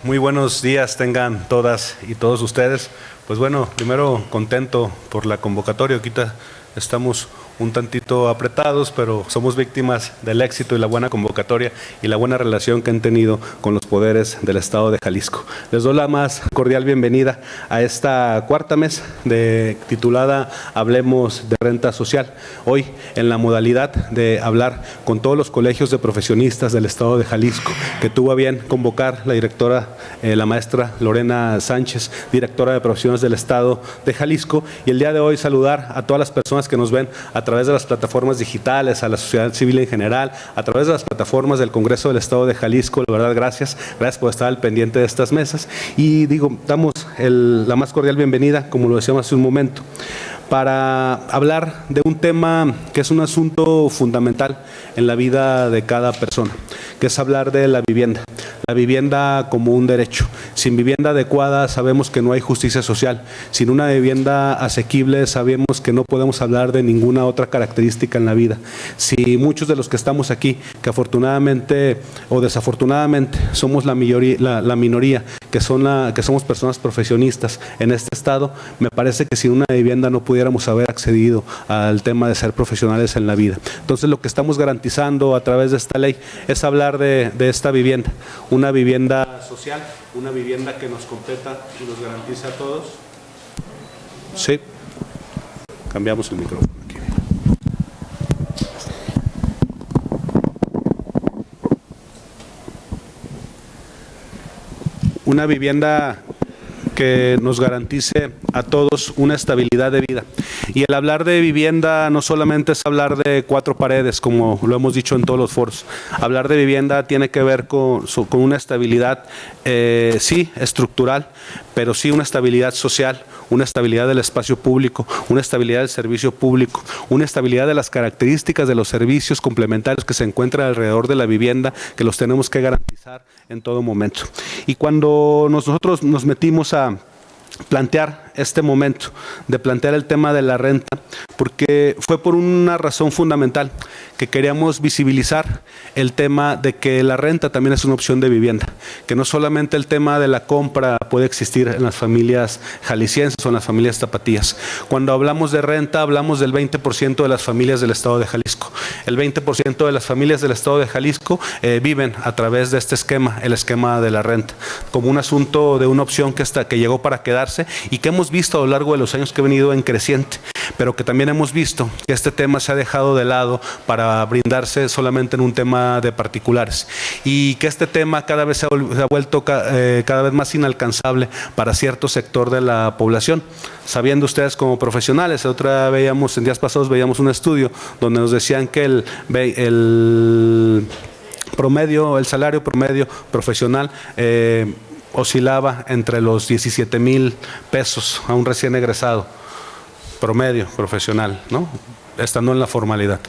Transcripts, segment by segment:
Muy buenos días tengan todas y todos ustedes. Pues bueno, primero contento por la convocatoria. Ahorita estamos un tantito apretados, pero somos víctimas del éxito y la buena convocatoria y la buena relación que han tenido con los poderes del Estado de Jalisco. Les doy la más cordial bienvenida a esta cuarta mesa titulada Hablemos de Renta Social. Hoy en la modalidad de hablar con todos los colegios de profesionistas del Estado de Jalisco, que tuvo a bien convocar la directora, la maestra Lorena Sánchez, directora de profesiones del Estado de Jalisco, y el día de hoy saludar a todas las personas que nos ven a través de las plataformas digitales, a la sociedad civil en general, a través de las plataformas del Congreso del Estado de Jalisco. La verdad, gracias por estar al pendiente de estas mesas. Y damos la más cordial bienvenida, como lo decíamos hace un momento, para hablar de un tema que es un asunto fundamental en la vida de cada persona, que es hablar de la vivienda como un derecho. Sin vivienda adecuada sabemos que no hay justicia social. Sin una vivienda asequible sabemos que no podemos hablar de ninguna otra característica en la vida. Si muchos de los que estamos aquí, que afortunadamente o desafortunadamente somos la minoría, que somos personas profesionistas en este estado, me parece que sin una vivienda no pudiéramos haber accedido al tema de ser profesionales en la vida. Entonces, lo que estamos garantizando a través de esta ley es hablar de esta vivienda, una vivienda social, una vivienda que nos completa y nos garantiza a todos. Sí, cambiamos el micrófono aquí. Una vivienda que nos garantice a todos una estabilidad de vida. Y el hablar de vivienda no solamente es hablar de cuatro paredes, como lo hemos dicho en todos los foros. Hablar de vivienda tiene que ver con una estabilidad, sí, estructural, pero sí una estabilidad social, una estabilidad del espacio público, una estabilidad del servicio público, una estabilidad de las características de los servicios complementarios que se encuentran alrededor de la vivienda, que los tenemos que garantizar en todo momento. Y cuando nosotros nos metimos a plantear este momento, de plantear el tema de la renta, porque fue por una razón fundamental, que queríamos visibilizar el tema de que la renta también es una opción de vivienda, que no solamente el tema de la compra puede existir en las familias jaliscienses o en las familias tapatías. Cuando hablamos de renta, hablamos del 20% de las familias del Estado de Jalisco. El 20% de las familias del Estado de Jalisco viven a través de este esquema, el esquema de la renta, como un asunto de una opción que llegó para quedarse y que hemos visto a lo largo de los años que ha venido en creciente, pero que también hemos visto que este tema se ha dejado de lado para brindarse solamente en un tema de particulares, y que este tema cada vez se ha vuelto cada vez más inalcanzable para cierto sector de la población. Sabiendo ustedes como profesionales, en días pasados veíamos un estudio donde nos decían que el salario promedio profesional oscilaba entre los 17,000 pesos a un recién egresado promedio profesional, ¿no?, estando en la formalidad.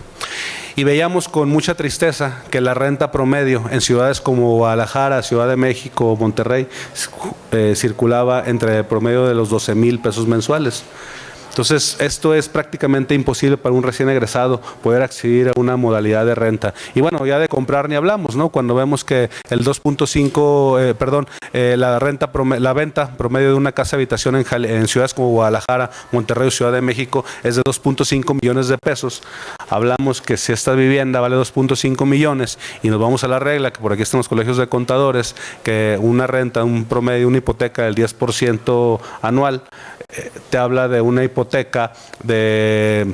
Y veíamos con mucha tristeza que la renta promedio en ciudades como Guadalajara, Ciudad de México, Monterrey, circulaba entre el promedio de los 12,000 pesos mensuales. Entonces, esto es prácticamente imposible para un recién egresado poder acceder a una modalidad de renta. Y bueno, ya de comprar ni hablamos, ¿no? Cuando vemos que el 2.5, la venta promedio de una casa habitación en ciudades como Guadalajara, Monterrey o Ciudad de México es de 2.5 millones de pesos. Hablamos que si esta vivienda vale 2.5 millones y nos vamos a la regla, que por aquí están los colegios de contadores, que una renta, un promedio, una hipoteca del 10% anual, te habla de una hipoteca de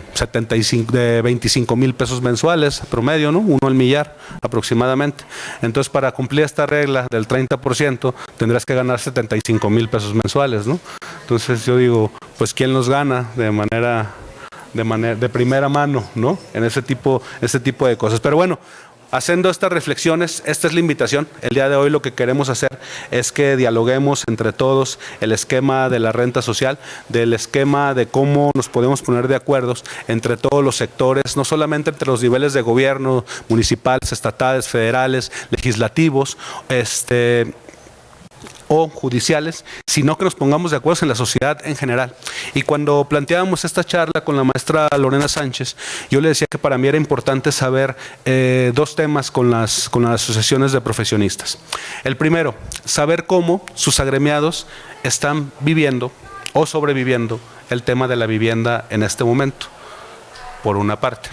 25,000 pesos mensuales promedio, ¿no? 1 al millar aproximadamente. Entonces, para cumplir esta regla del 30%, tendrás que ganar 75,000 pesos mensuales, ¿no? Entonces, yo digo, pues, ¿quién los gana de primera mano, ¿no?, en ese tipo de cosas? Pero bueno, haciendo estas reflexiones, esta es la invitación. El día de hoy lo que queremos hacer es que dialoguemos entre todos el esquema de la renta social, del esquema de cómo nos podemos poner de acuerdo entre todos los sectores, no solamente entre los niveles de gobierno, municipales, estatales, federales, legislativos, o judiciales, sino que nos pongamos de acuerdo en la sociedad en general. Y cuando planteábamos esta charla con la maestra Lorena Sánchez, yo le decía que para mí era importante saber dos temas con las asociaciones de profesionistas. El primero, saber cómo sus agremiados están viviendo o sobreviviendo el tema de la vivienda en este momento, por una parte.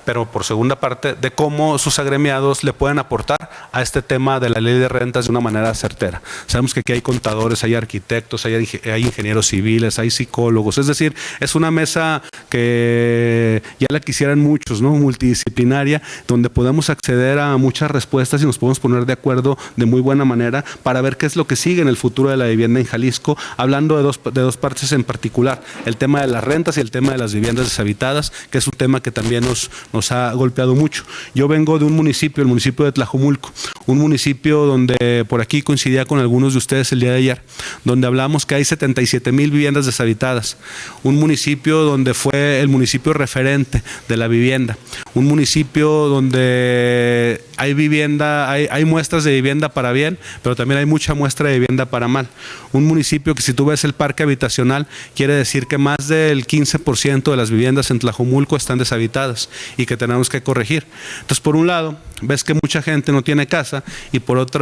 Pero por segunda parte, de cómo sus agremiados le pueden aportar a este tema de la ley de rentas de una manera certera. Sabemos que aquí hay contadores, hay arquitectos, hay ingenieros civiles, hay psicólogos, es decir, es una mesa que ya la quisieran muchos, ¿no? Multidisciplinaria, donde podemos acceder a muchas respuestas y nos podemos poner de acuerdo de muy buena manera para ver qué es lo que sigue en el futuro de la vivienda en Jalisco, hablando de dos partes en particular, el tema de las rentas y el tema de las viviendas deshabitadas, que es un tema que también nos ha golpeado mucho. Yo vengo de un municipio, el municipio de Tlajomulco, un municipio donde por aquí coincidía con algunos de ustedes el día de ayer, donde hablamos que hay 77,000 viviendas deshabitadas, un municipio donde fue el municipio referente de la vivienda, un municipio donde hay vivienda, hay muestras de vivienda para bien, pero también hay mucha muestra de vivienda para mal. Un municipio que, si tú ves el parque habitacional, quiere decir que más del 15% de las viviendas en Tlajomulco están deshabitadas y que tenemos que corregir. Entonces, por un lado, ves que mucha gente no tiene casa y por otro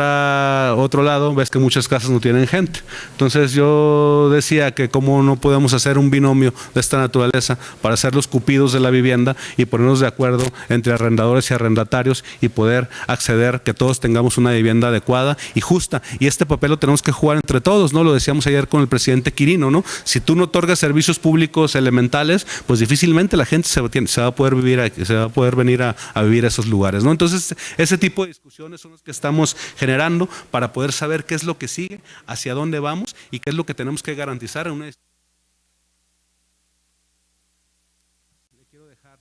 lado, ves que muchas casas no tienen gente. Entonces, yo decía que cómo no podemos hacer un binomio de esta naturaleza para ser los cupidos de la vivienda y ponernos de acuerdo entre arrendadores y arrendatarios y poder acceder, que todos tengamos una vivienda adecuada y justa. Y este papel lo tenemos que jugar entre todos, ¿no? Lo decíamos ayer con el presidente Quirino, ¿no? Si tú no otorgas servicios públicos elementales, pues difícilmente la gente se va a poder venir a vivir a esos lugares, ¿no? Entonces, ese tipo de discusiones son las que estamos generando para poder saber qué es lo que sigue, hacia dónde vamos y qué es lo que tenemos que garantizar en una. Le quiero dejar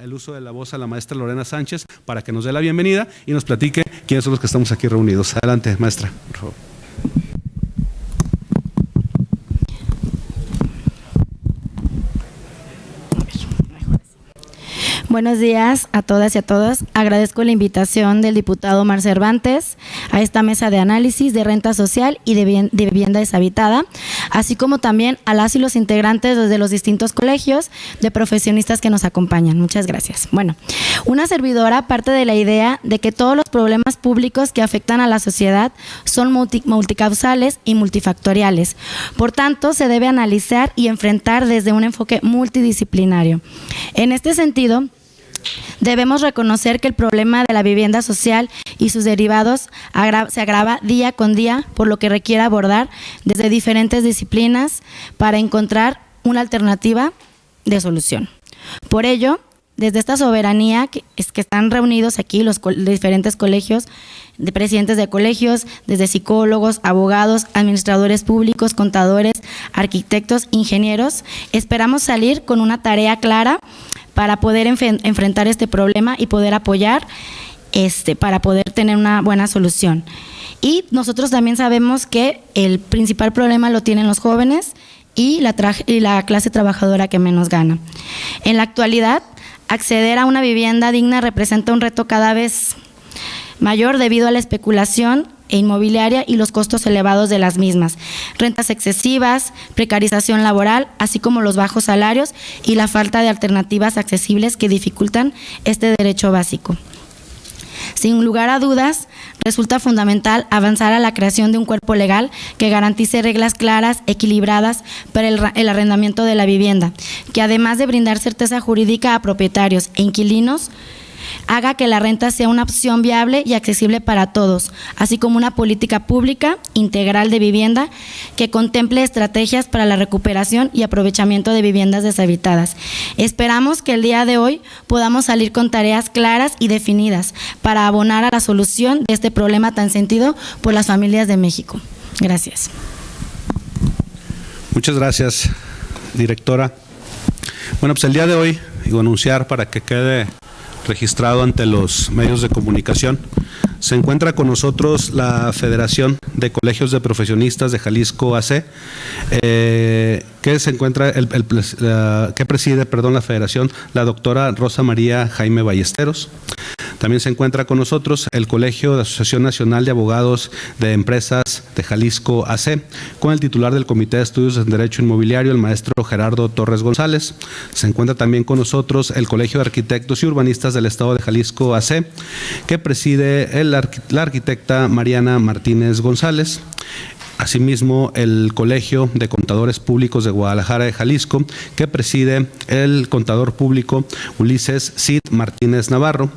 el uso de la voz a la maestra Lorena Sánchez para que nos dé la bienvenida y nos platique quiénes son los que estamos aquí reunidos. Adelante, maestra, por favor. Buenos días a todas y a todos. Agradezco la invitación del diputado Omar Cervantes a esta mesa de análisis de renta social y de vivienda deshabitada, así como también a las y los integrantes de los distintos colegios de profesionistas que nos acompañan. Muchas gracias. Bueno, una servidora parte de la idea de que todos los problemas públicos que afectan a la sociedad son multicausales y multifactoriales. Por tanto, se debe analizar y enfrentar desde un enfoque multidisciplinario. En este sentido, debemos reconocer que el problema de la vivienda social y sus derivados se agrava día con día, por lo que requiere abordar desde diferentes disciplinas para encontrar una alternativa de solución. Por ello, desde esta soberanía que están reunidos aquí los diferentes colegios, de presidentes de colegios, desde psicólogos, abogados, administradores públicos, contadores, arquitectos, ingenieros, esperamos salir con una tarea clara para poder enfrentar este problema y poder apoyar para poder tener una buena solución. Y nosotros también sabemos que el principal problema lo tienen los jóvenes y la clase trabajadora que menos gana. En la actualidad, acceder a una vivienda digna representa un reto cada vez mayor debido a la especulación inmobiliaria y los costos elevados de las mismas, rentas excesivas, precarización laboral, así como los bajos salarios y la falta de alternativas accesibles que dificultan este derecho básico. Sin lugar a dudas, resulta fundamental avanzar a la creación de un cuerpo legal que garantice reglas claras, equilibradas para el arrendamiento de la vivienda, que además de brindar certeza jurídica a propietarios e inquilinos, haga que la renta sea una opción viable y accesible para todos, así como una política pública integral de vivienda que contemple estrategias para la recuperación y aprovechamiento de viviendas deshabitadas. Esperamos que el día de hoy podamos salir con tareas claras y definidas para abonar a la solución de este problema tan sentido por las familias de México. Gracias. Muchas gracias, directora. Bueno, pues el día de hoy, anunciar para que quede registrado ante los medios de comunicación, se encuentra con nosotros la Federación de Colegios de Profesionistas de Jalisco AC, que se encuentra que preside la Federación, la doctora Rosa María Jaime Ballesteros. También se encuentra con nosotros el Colegio de Asociación Nacional de Abogados de Empresas de Jalisco AC, con el titular del Comité de Estudios en Derecho Inmobiliario, el maestro Gerardo Torres González. Se encuentra también con nosotros el Colegio de Arquitectos y Urbanistas del Estado de Jalisco AC, que preside la arquitecta Mariana Martínez González. Asimismo, el Colegio de Contadores Públicos de Guadalajara de Jalisco, que preside el contador público Ulises Cid Martínez Navarro.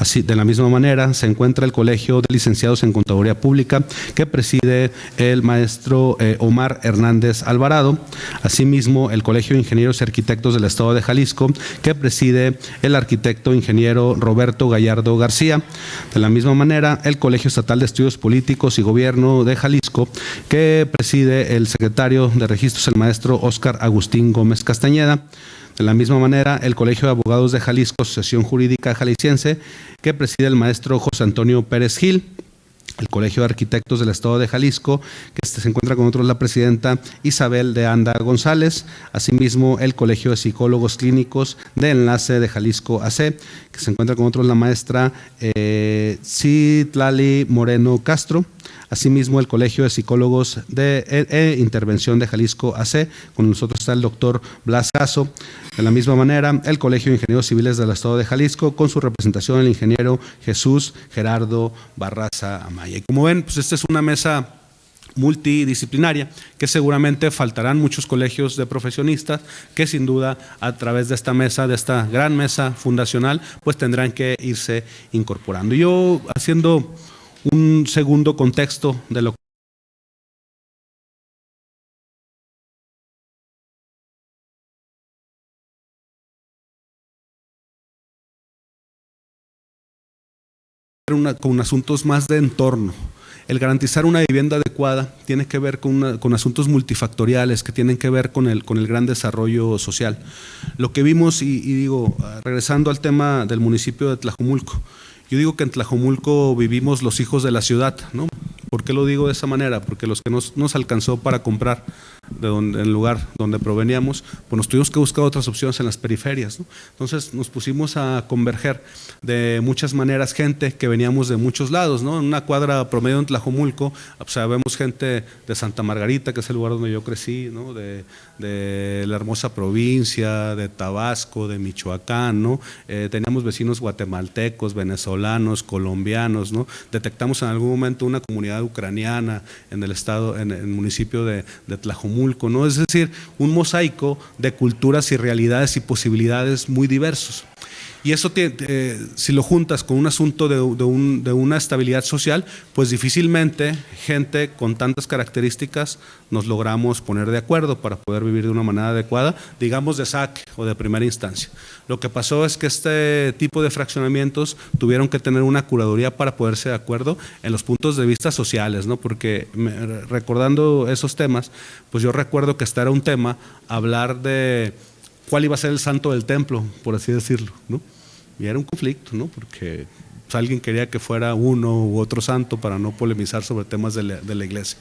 Así, de la misma manera, se encuentra el Colegio de Licenciados en Contaduría Pública, que preside el maestro Omar Hernández Alvarado. Asimismo, el Colegio de Ingenieros y Arquitectos del Estado de Jalisco, que preside el arquitecto ingeniero Roberto Gallardo García. De la misma manera, el Colegio Estatal de Estudios Políticos y Gobierno de Jalisco, que preside el secretario de Registros, el maestro Óscar Agustín Gómez Castañeda. De la misma manera, el Colegio de Abogados de Jalisco, Asociación Jurídica Jalisciense, que preside el maestro José Antonio Pérez Gil. El Colegio de Arquitectos del Estado de Jalisco, que se encuentra con nosotros la presidenta Isabel de Anda González. Asimismo, el Colegio de Psicólogos Clínicos de Enlace de Jalisco AC, que se encuentra con nosotros la maestra Citlali Moreno Castro. Asimismo, el Colegio de Psicólogos de Intervención de Jalisco AC, con nosotros está el doctor Blas Caso. De la misma manera, el Colegio de Ingenieros Civiles del Estado de Jalisco, con su representación el ingeniero Jesús Gerardo Barraza Amaya. Y como ven, pues esta es una mesa multidisciplinaria, que seguramente faltarán muchos colegios de profesionistas que sin duda a través de esta mesa, de esta gran mesa fundacional, pues tendrán que irse incorporando. Yo, haciendo un segundo contexto de lo con asuntos más de entorno. El garantizar una vivienda adecuada tiene que ver con asuntos multifactoriales que tienen que ver con el gran desarrollo social. Lo que vimos, y digo, regresando al tema del municipio de Tlajomulco, yo digo que en Tlajomulco vivimos los hijos de la ciudad, ¿no? ¿Por qué lo digo de esa manera? Porque los que nos alcanzó para comprar el lugar donde proveníamos, pues nos tuvimos que buscar otras opciones en las periferias, ¿no? Entonces nos pusimos a converger de muchas maneras gente que veníamos de muchos lados, ¿no? En una cuadra promedio en Tlajomulco, pues, vemos gente de Santa Margarita, que es el lugar donde yo crecí, ¿no? De la hermosa provincia, de Tabasco, de Michoacán, ¿no? Teníamos vecinos guatemaltecos, venezolanos, colombianos, ¿no? Detectamos en algún momento una comunidad ucraniana en el estado, en el municipio de Tlajomulco, ¿no? Es decir, un mosaico de culturas y realidades y posibilidades muy diversos. Y eso, si lo juntas con un asunto de una estabilidad social, pues difícilmente gente con tantas características nos logramos poner de acuerdo para poder vivir de una manera adecuada, digamos de saque o de primera instancia. Lo que pasó es que este tipo de fraccionamientos tuvieron que tener una curaduría para poderse de acuerdo en los puntos de vista sociales, ¿no? Porque recordando esos temas, pues yo recuerdo que hasta era un tema hablar de cuál iba a ser el santo del templo, por así decirlo, ¿no? Y era un conflicto, ¿no? Porque pues, alguien quería que fuera uno u otro santo para no polemizar sobre temas de la iglesia.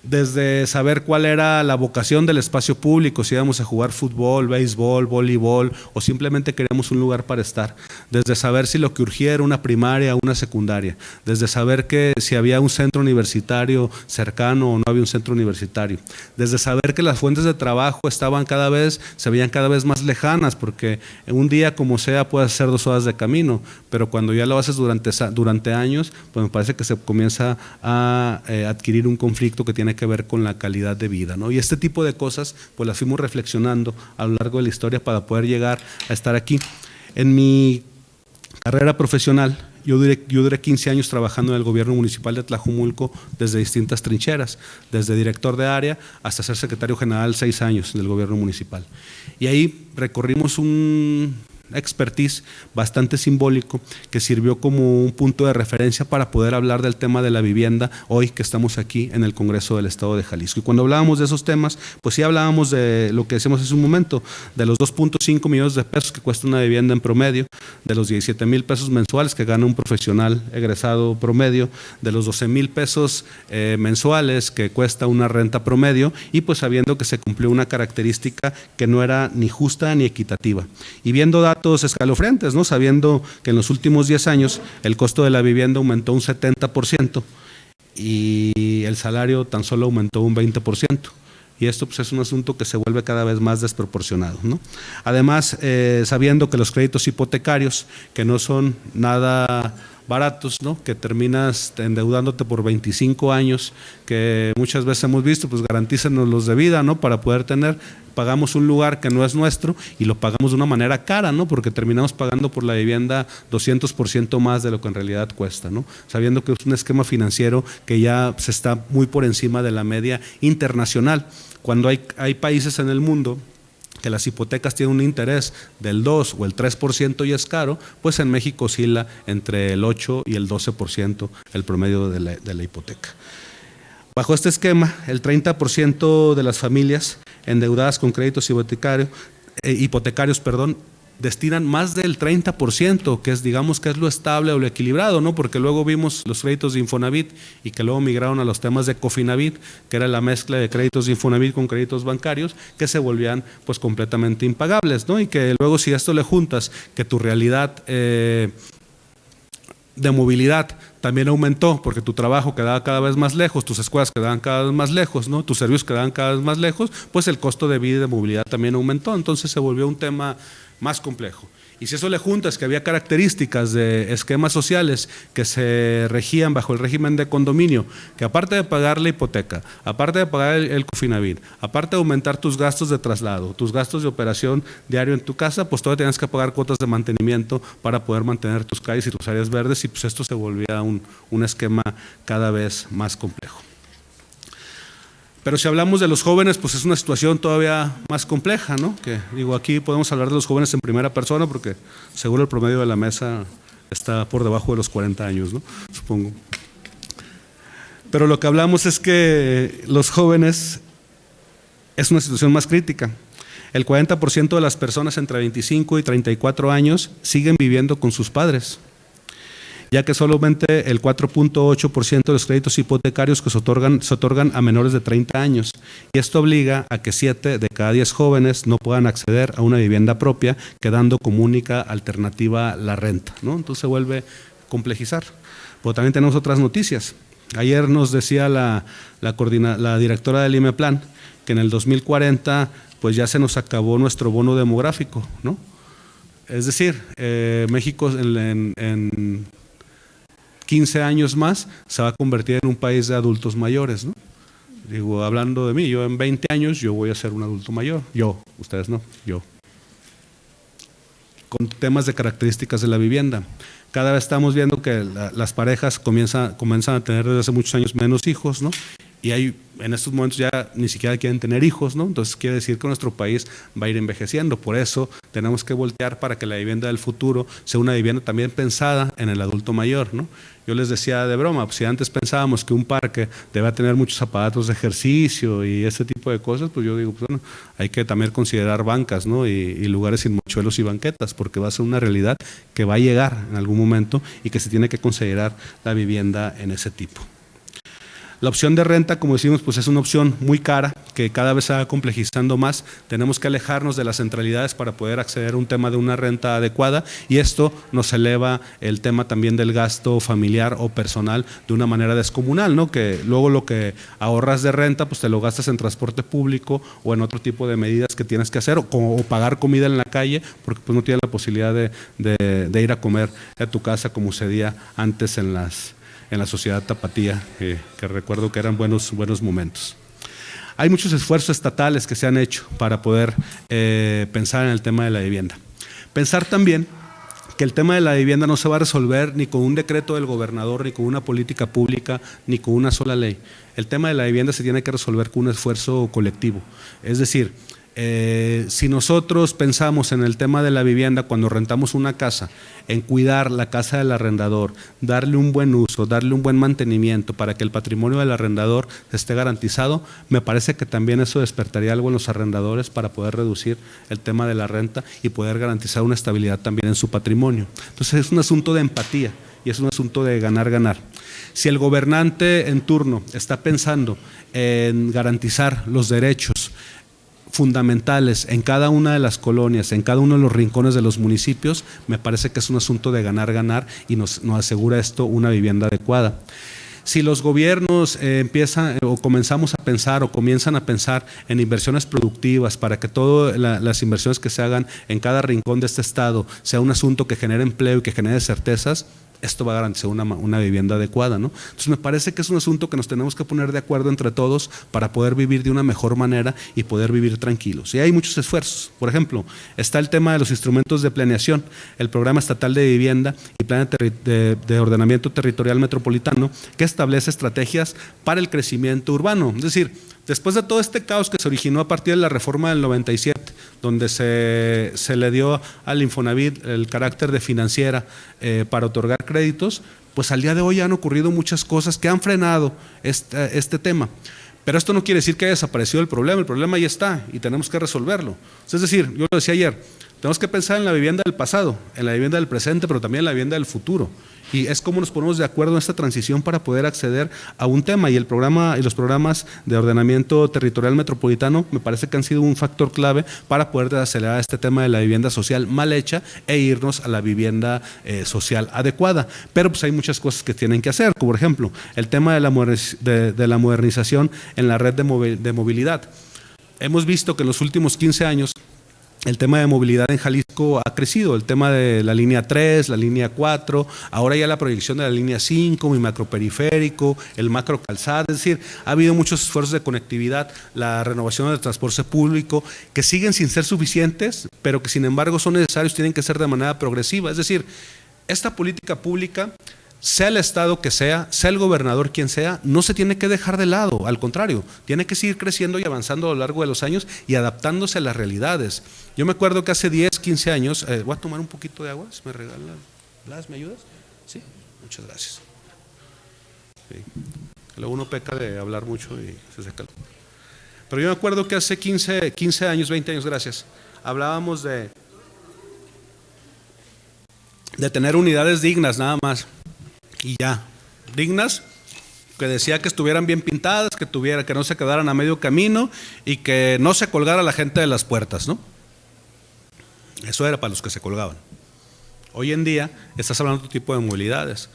Desde saber cuál era la vocación del espacio público, si íbamos a jugar fútbol, béisbol, voleibol o simplemente queríamos un lugar para estar, desde saber si lo que urgía era una primaria o una secundaria, desde saber que si había un centro universitario cercano o no había un centro universitario, desde saber que las fuentes de trabajo se veían cada vez más lejanas, porque en un día como sea puedes hacer 2 horas de camino, pero cuando ya lo haces durante años, pues me parece que se comienza a adquirir un conflicto que tiene que ver con la calidad de vida, ¿no? Y este tipo de cosas pues las fuimos reflexionando a lo largo de la historia para poder llegar a estar aquí. En mi carrera profesional, yo duré 15 años trabajando en el gobierno municipal de Tlajomulco desde distintas trincheras, desde director de área hasta ser secretario general 6 años del gobierno municipal. Y ahí recorrimos un expertise bastante simbólico que sirvió como un punto de referencia para poder hablar del tema de la vivienda hoy que estamos aquí en el Congreso del Estado de Jalisco. Y cuando hablábamos de esos temas, pues sí hablábamos de lo que decíamos hace un momento, de los 2.5 millones de pesos que cuesta una vivienda en promedio, de los 17,000 pesos mensuales que gana un profesional egresado promedio, de los 12,000 pesos mensuales que cuesta una renta promedio, y pues sabiendo que se cumplió una característica que no era ni justa ni equitativa. Y viendo datos datos escalofriantes, ¿no? Sabiendo que en los últimos 10 años el costo de la vivienda aumentó un 70% y el salario tan solo aumentó un 20%. Y esto pues, es un asunto que se vuelve cada vez más desproporcionado, ¿no? Además, sabiendo que los créditos hipotecarios, que no son nada baratos, ¿no? Que terminas endeudándote por 25 años, que muchas veces hemos visto, pues garantícenos los de vida, ¿no? Para poder tener, pagamos un lugar que no es nuestro y lo pagamos de una manera cara, ¿no? Porque terminamos pagando por la vivienda 200% más de lo que en realidad cuesta, ¿no? Sabiendo que es un esquema financiero que ya se está muy por encima de la media internacional. Cuando hay países en el mundo que las hipotecas tienen un interés del 2 o el 3% y es caro, pues en México oscila entre el 8 y el 12% el promedio de la hipoteca. Bajo este esquema, el 30% de las familias endeudadas con créditos hipotecarios, destinan más del 30%, que es, digamos, que es lo estable o lo equilibrado, ¿no? Porque luego vimos los créditos de Infonavit y que luego migraron a los temas de Cofinavit, que era la mezcla de créditos de Infonavit con créditos bancarios, que se volvían pues completamente impagables, ¿no? Y que luego si a esto le juntas que tu realidad de movilidad también aumentó porque tu trabajo quedaba cada vez más lejos, tus escuelas quedaban cada vez más lejos, ¿no? Tus servicios quedaban cada vez más lejos, pues el costo de vida y de movilidad también aumentó, entonces se volvió un tema más complejo. Y si eso le juntas que había características de esquemas sociales que se regían bajo el régimen de condominio, que aparte de pagar la hipoteca, aparte de pagar el Cofinavit, aparte de aumentar tus gastos de traslado, tus gastos de operación diario en tu casa, pues todavía tenías que pagar cuotas de mantenimiento para poder mantener tus calles y tus áreas verdes y pues esto se volvía un esquema cada vez más complejo. Pero si hablamos de los jóvenes, pues es una situación todavía más compleja, ¿no? Que digo, aquí podemos hablar de los jóvenes en primera persona porque seguro el promedio de la mesa está por debajo de los 40 años, ¿no? Supongo. Pero lo que hablamos es que los jóvenes es una situación más crítica. El 40% de las personas entre 25 y 34 años siguen viviendo con sus padres, ya que solamente el 4.8% de los créditos hipotecarios que se otorgan a menores de 30 años. Y esto obliga a que 7 de cada 10 jóvenes no puedan acceder a una vivienda propia, quedando como única alternativa la renta, ¿no? Entonces se vuelve a complejizar. Pero también tenemos otras noticias. Ayer nos decía la directora del IMEPLAN que en el 2040 pues ya se nos acabó nuestro bono demográfico, ¿no? Es decir, México en 15 años más se va a convertir en un país de adultos mayores, ¿no? Digo, hablando de mí, yo en 20 años yo voy a ser un adulto mayor, ustedes no, yo. Con temas de características de la vivienda. Cada vez estamos viendo que las parejas comienzan a tener desde hace muchos años menos hijos, ¿no? Y en estos momentos ya ni siquiera quieren tener hijos, ¿no? Entonces quiere decir que nuestro país va a ir envejeciendo. Por eso tenemos que voltear para que la vivienda del futuro sea una vivienda también pensada en el adulto mayor, ¿no? Yo les decía de broma, pues si antes pensábamos que un parque debía tener muchos aparatos de ejercicio y ese tipo de cosas, pues yo digo, pues bueno, hay que también considerar bancas, ¿no? Y lugares sin mochuelos y banquetas, porque va a ser una realidad que va a llegar en algún momento y que se tiene que considerar la vivienda en ese tipo. La opción de renta, como decimos, pues es una opción muy cara que cada vez se va complejizando más. Tenemos que alejarnos de las centralidades para poder acceder a un tema de una renta adecuada y esto nos eleva el tema también del gasto familiar o personal de una manera descomunal, ¿no? Que luego lo que ahorras de renta pues te lo gastas en transporte público o en otro tipo de medidas que tienes que hacer o pagar comida en la calle porque pues no tienes la posibilidad de ir a comer a tu casa como sucedía antes en la sociedad tapatía, que recuerdo que eran buenos momentos. Hay muchos esfuerzos estatales que se han hecho para poder pensar en el tema de la vivienda. Pensar también que el tema de la vivienda no se va a resolver ni con un decreto del gobernador, ni con una política pública, ni con una sola ley. El tema de la vivienda se tiene que resolver con un esfuerzo colectivo. Es decir, si nosotros pensamos en el tema de la vivienda cuando rentamos una casa, en cuidar la casa del arrendador, darle un buen uso, darle un buen mantenimiento para que el patrimonio del arrendador esté garantizado, me parece que también eso despertaría algo en los arrendadores para poder reducir el tema de la renta y poder garantizar una estabilidad también en su patrimonio. Entonces es un asunto de empatía y es un asunto de ganar-ganar. Si el gobernante en turno está pensando en garantizar los derechos fundamentales en cada una de las colonias, en cada uno de los rincones de los municipios, me parece que es un asunto de ganar y nos asegura esto una vivienda adecuada. Si los gobiernos empiezan o comenzamos a pensar o comienzan a pensar en inversiones productivas para que todas las inversiones que se hagan en cada rincón de este estado sea un asunto que genere empleo y que genere certezas, esto va a garantizar una vivienda adecuada, ¿no? Entonces me parece que es un asunto que nos tenemos que poner de acuerdo entre todos para poder vivir de una mejor manera y poder vivir tranquilos. Y hay muchos esfuerzos. Por ejemplo, está el tema de los instrumentos de planeación, el Programa Estatal de Vivienda y Plan de Ordenamiento Territorial Metropolitano, que establece estrategias para el crecimiento urbano. Es decir, después de todo este caos que se originó a partir de la reforma del 97, donde se le dio al Infonavit el carácter de financiera para otorgar créditos, pues al día de hoy han ocurrido muchas cosas que han frenado este tema. Pero esto no quiere decir que haya desaparecido el problema ya está y tenemos que resolverlo. Es decir, yo lo decía ayer, tenemos que pensar en la vivienda del pasado, en la vivienda del presente, pero también en la vivienda del futuro. Y es como nos ponemos de acuerdo en esta transición para poder acceder a un tema. Y el programa y los programas de ordenamiento territorial metropolitano me parece que han sido un factor clave para poder acelerar este tema de la vivienda social mal hecha e irnos a la vivienda social adecuada. Pero pues hay muchas cosas que tienen que hacer, como por ejemplo el tema de la modernización en la red de movilidad. Hemos visto que en los últimos 15 años el tema de movilidad en Jalisco ha crecido, el tema de la línea 3, la línea 4, ahora ya la proyección de la línea 5, mi macroperiférico, el macrocalzada, es decir, ha habido muchos esfuerzos de conectividad, la renovación del transporte público, que siguen sin ser suficientes, pero que sin embargo son necesarios, tienen que ser de manera progresiva. Es decir, esta política pública, sea el estado que sea el gobernador quien sea, no se tiene que dejar de lado, al contrario, tiene que seguir creciendo y avanzando a lo largo de los años y adaptándose a las realidades. Yo me acuerdo que hace 10, 15 años, voy a tomar un poquito de agua, si me regalan, Blas, ¿me ayudas? Sí, muchas gracias. Sí. Luego uno peca de hablar mucho y se seca. Pero yo me acuerdo que hace 15 años, 20 años, gracias, hablábamos de tener unidades dignas nada más. Y ya, dignas, que decía que estuvieran bien pintadas, que no se quedaran a medio camino y que no se colgara la gente de las puertas, ¿no? Eso era para los que se colgaban. Hoy en día estás hablando de otro tipo de movilidades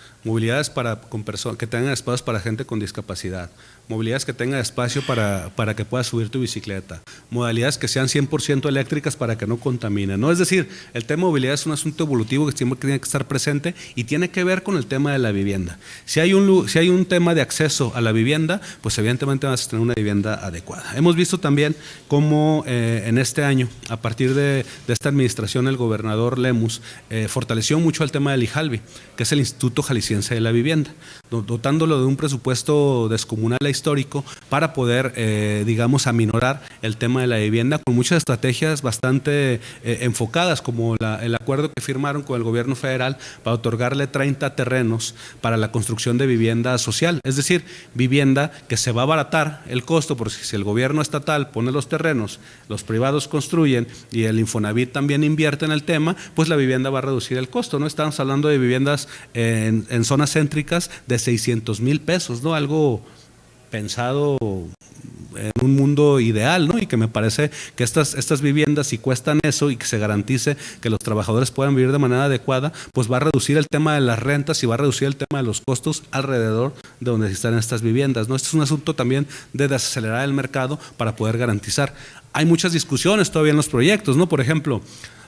con personas que tengan espacios para gente con discapacidad, movilidades que tengan espacio para que puedas subir tu bicicleta, modalidades que sean 100% eléctricas para que no contaminen, ¿no? Es decir, el tema de movilidad es un asunto evolutivo que siempre tiene que estar presente y tiene que ver con el tema de la vivienda. Si hay un tema de acceso a la vivienda, pues evidentemente vas a tener una vivienda adecuada. Hemos visto también cómo en este año, a partir de esta administración, el gobernador Lemus fortaleció mucho el tema del IJALVI, que es el Instituto Jalisciense de la Vivienda, dotándolo de un presupuesto descomunal e histórico para poder, digamos, aminorar el tema de la vivienda con muchas estrategias bastante enfocadas, como el acuerdo que firmaron con el gobierno federal para otorgarle 30 terrenos para la construcción de vivienda social, es decir, vivienda que se va a abaratar el costo, porque si el gobierno estatal pone los terrenos, los privados construyen y el Infonavit también invierte en el tema, pues la vivienda va a reducir el costo, ¿no? Estamos hablando de viviendas en zonas céntricas de 600,000 pesos, ¿no? Algo pensado en un mundo ideal, ¿no? Y que me parece que estas viviendas, si cuestan eso y que se garantice que los trabajadores puedan vivir de manera adecuada, pues va a reducir el tema de las rentas y va a reducir el tema de los costos alrededor de donde están estas viviendas, ¿no? Este es un asunto también de desacelerar el mercado para poder garantizar. Hay muchas discusiones todavía en los proyectos, ¿no? Por ejemplo,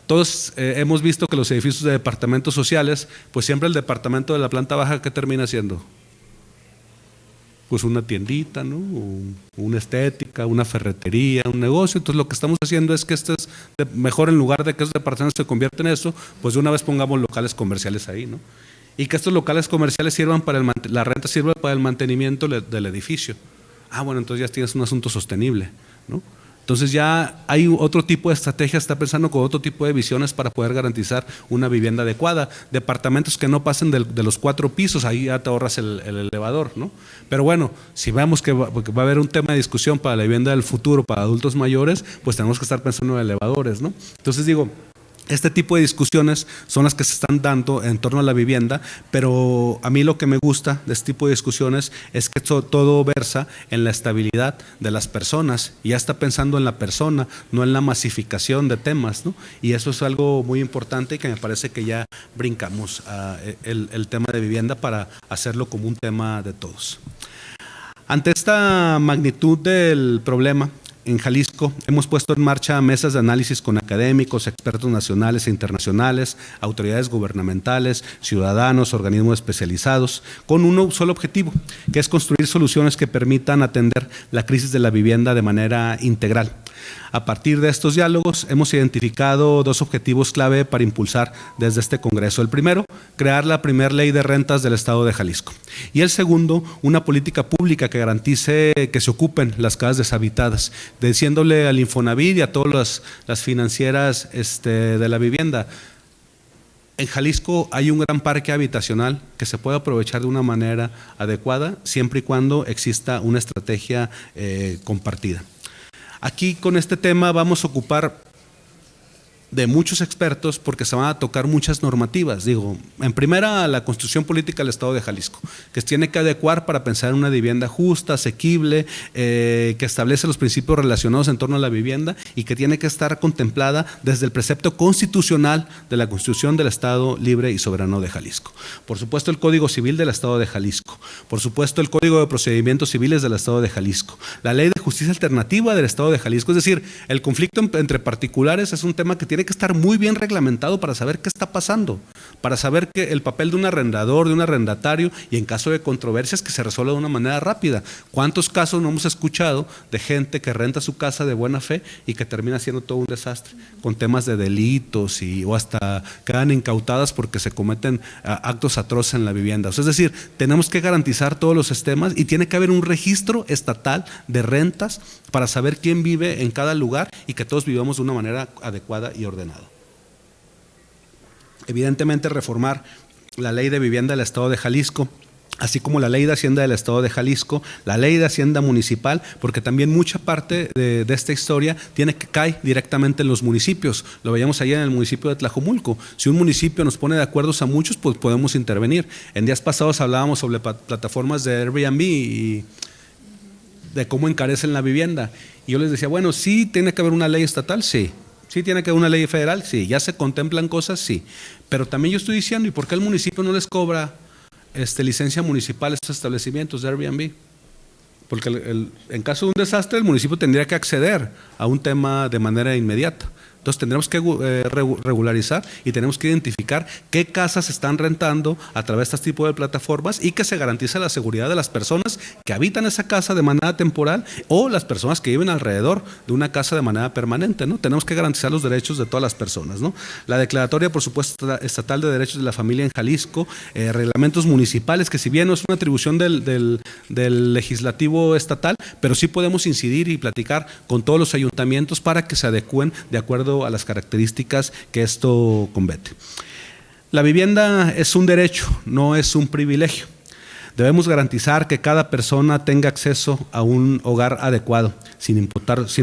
todos hemos visto que los edificios de departamentos sociales, pues siempre el departamento de la planta baja, ¿qué termina siendo? Pues una tiendita, ¿no? Una estética, una ferretería, un negocio. Entonces lo que estamos haciendo es que mejor, en lugar de que esos departamentos se conviertan en eso, pues de una vez pongamos locales comerciales ahí, ¿no? Y que estos locales comerciales sirvan la renta sirva para el mantenimiento del edificio. Bueno, entonces ya tienes un asunto sostenible, ¿no? Entonces ya hay otro tipo de estrategia, está pensando con otro tipo de visiones para poder garantizar una vivienda adecuada. Departamentos que no pasen de los 4 pisos, ahí ya te ahorras el elevador, ¿no? Pero bueno, si vemos que va a haber un tema de discusión para la vivienda del futuro, para adultos mayores, pues tenemos que estar pensando en elevadores, ¿no? Entonces digo, Este tipo de discusiones son las que se están dando en torno a la vivienda, pero a mí lo que me gusta de este tipo de discusiones es que todo versa en la estabilidad de las personas, y ya está pensando en la persona, no en la masificación de temas, ¿no? Y eso es algo muy importante y que me parece que ya brincamos el tema de vivienda para hacerlo como un tema de todos. Ante esta magnitud del problema, en Jalisco hemos puesto en marcha mesas de análisis con académicos, expertos nacionales e internacionales, autoridades gubernamentales, ciudadanos, organismos especializados, con un solo objetivo, que es construir soluciones que permitan atender la crisis de la vivienda de manera integral. A partir de estos diálogos hemos identificado dos objetivos clave para impulsar desde este Congreso. El primero, crear la primera ley de rentas del Estado de Jalisco. Y el segundo, una política pública que garantice que se ocupen las casas deshabitadas, diciéndole al Infonavit y a todas las financieras de la vivienda: en Jalisco hay un gran parque habitacional que se puede aprovechar de una manera adecuada, siempre y cuando exista una estrategia compartida. Aquí con este tema vamos a ocupar de muchos expertos porque se van a tocar muchas normativas. Digo, en primera, la Constitución Política del Estado de Jalisco, que tiene que adecuar para pensar en una vivienda justa, asequible, que establece los principios relacionados en torno a la vivienda y que tiene que estar contemplada desde el precepto constitucional de la Constitución del Estado Libre y Soberano de Jalisco. Por supuesto, el Código Civil del Estado de Jalisco. Por supuesto, el Código de Procedimientos Civiles del Estado de Jalisco. La Ley de Justicia Alternativa del Estado de Jalisco. Es decir, el conflicto entre particulares es un tema que tiene que estar muy bien reglamentado para saber qué está pasando, para saber que el papel de un arrendador, de un arrendatario, y en caso de controversias que se resuelva de una manera rápida. ¿Cuántos casos no hemos escuchado de gente que renta su casa de buena fe y que termina siendo todo un desastre con temas de delitos o hasta quedan incautadas porque se cometen actos atroces en la vivienda? O sea, es decir, tenemos que garantizar todos los sistemas y tiene que haber un registro estatal de rentas para saber quién vive en cada lugar y que todos vivamos de una manera adecuada y ordenada. Evidentemente, reformar la Ley de Vivienda del Estado de Jalisco, así como la Ley de Hacienda del Estado de Jalisco, la Ley de Hacienda Municipal, porque también mucha parte de esta historia cae directamente en los municipios. Lo veíamos allá en el municipio de Tlajomulco. Si un municipio nos pone de acuerdo a muchos, pues podemos intervenir. En días pasados hablábamos sobre plataformas de Airbnb y de cómo encarecen la vivienda. Y yo les decía, bueno, sí tiene que haber una ley estatal, sí. Sí tiene que haber una ley federal, sí. Ya se contemplan cosas, sí. Pero también yo estoy diciendo, ¿y por qué el municipio no les cobra licencia municipal a estos establecimientos de Airbnb? Porque en caso de un desastre, el municipio tendría que acceder a un tema de manera inmediata. Entonces tendremos que regularizar y tenemos que identificar qué casas se están rentando a través de este tipo de plataformas y que se garantice la seguridad de las personas que habitan esa casa de manera temporal o las personas que viven alrededor de una casa de manera permanente, ¿no? Tenemos que garantizar los derechos de todas las personas, ¿no? La declaratoria, por supuesto, estatal de derechos de la familia en Jalisco, reglamentos municipales, que si bien no es una atribución del legislativo estatal, pero sí podemos incidir y platicar con todos los ayuntamientos para que se adecúen de acuerdo a las características que esto compete. La vivienda es un derecho, no es un privilegio. Debemos garantizar que cada persona tenga acceso a un hogar adecuado, sin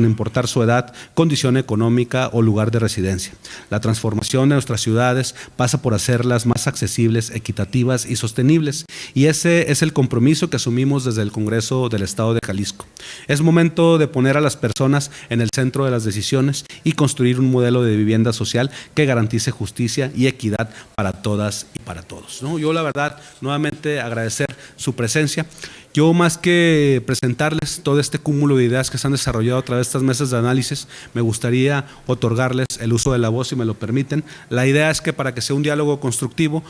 importar su edad, condición económica o lugar de residencia. La transformación de nuestras ciudades pasa por hacerlas más accesibles, equitativas y sostenibles, y ese es el compromiso que asumimos desde el Congreso del Estado de Jalisco. Es momento de poner a las personas en el centro de las decisiones y construir un modelo de vivienda social que garantice justicia y equidad para todas y para todos, ¿no? Yo, la verdad, nuevamente agradecer su presencia. Yo, más que presentarles todo este cúmulo de ideas que se han desarrollado a través de estas mesas de análisis, me gustaría otorgarles el uso de la voz, si me lo permiten. La idea es que para que sea un diálogo constructivo,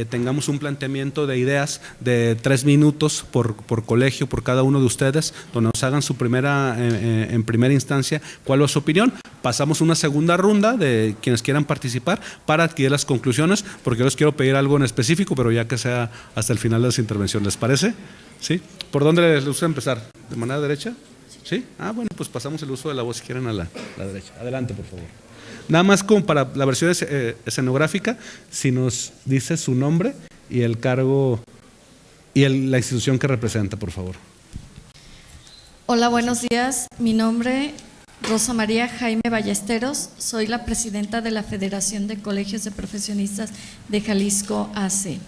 tengamos un planteamiento de ideas de 3 minutos por colegio, por cada uno de ustedes, donde nos hagan en primera instancia cuál es su opinión. Pasamos una segunda ronda de quienes quieran participar para adquirir las conclusiones, porque yo les quiero pedir algo en específico, pero ya que sea hasta el final de las intervenciones. ¿Les parece? ¿Sí? ¿Por dónde les gusta empezar? ¿De manera derecha? ¿Sí? Ah, bueno, pues pasamos el uso de la voz si quieren a la derecha. Adelante, por favor. Nada más como para la versión escenográfica, si nos dice su nombre y el cargo y la institución que representa, por favor. Hola, buenos días. Mi nombre Rosa María Jaime Ballesteros, soy la presidenta de la Federación de Colegios de Profesionistas de Jalisco AC.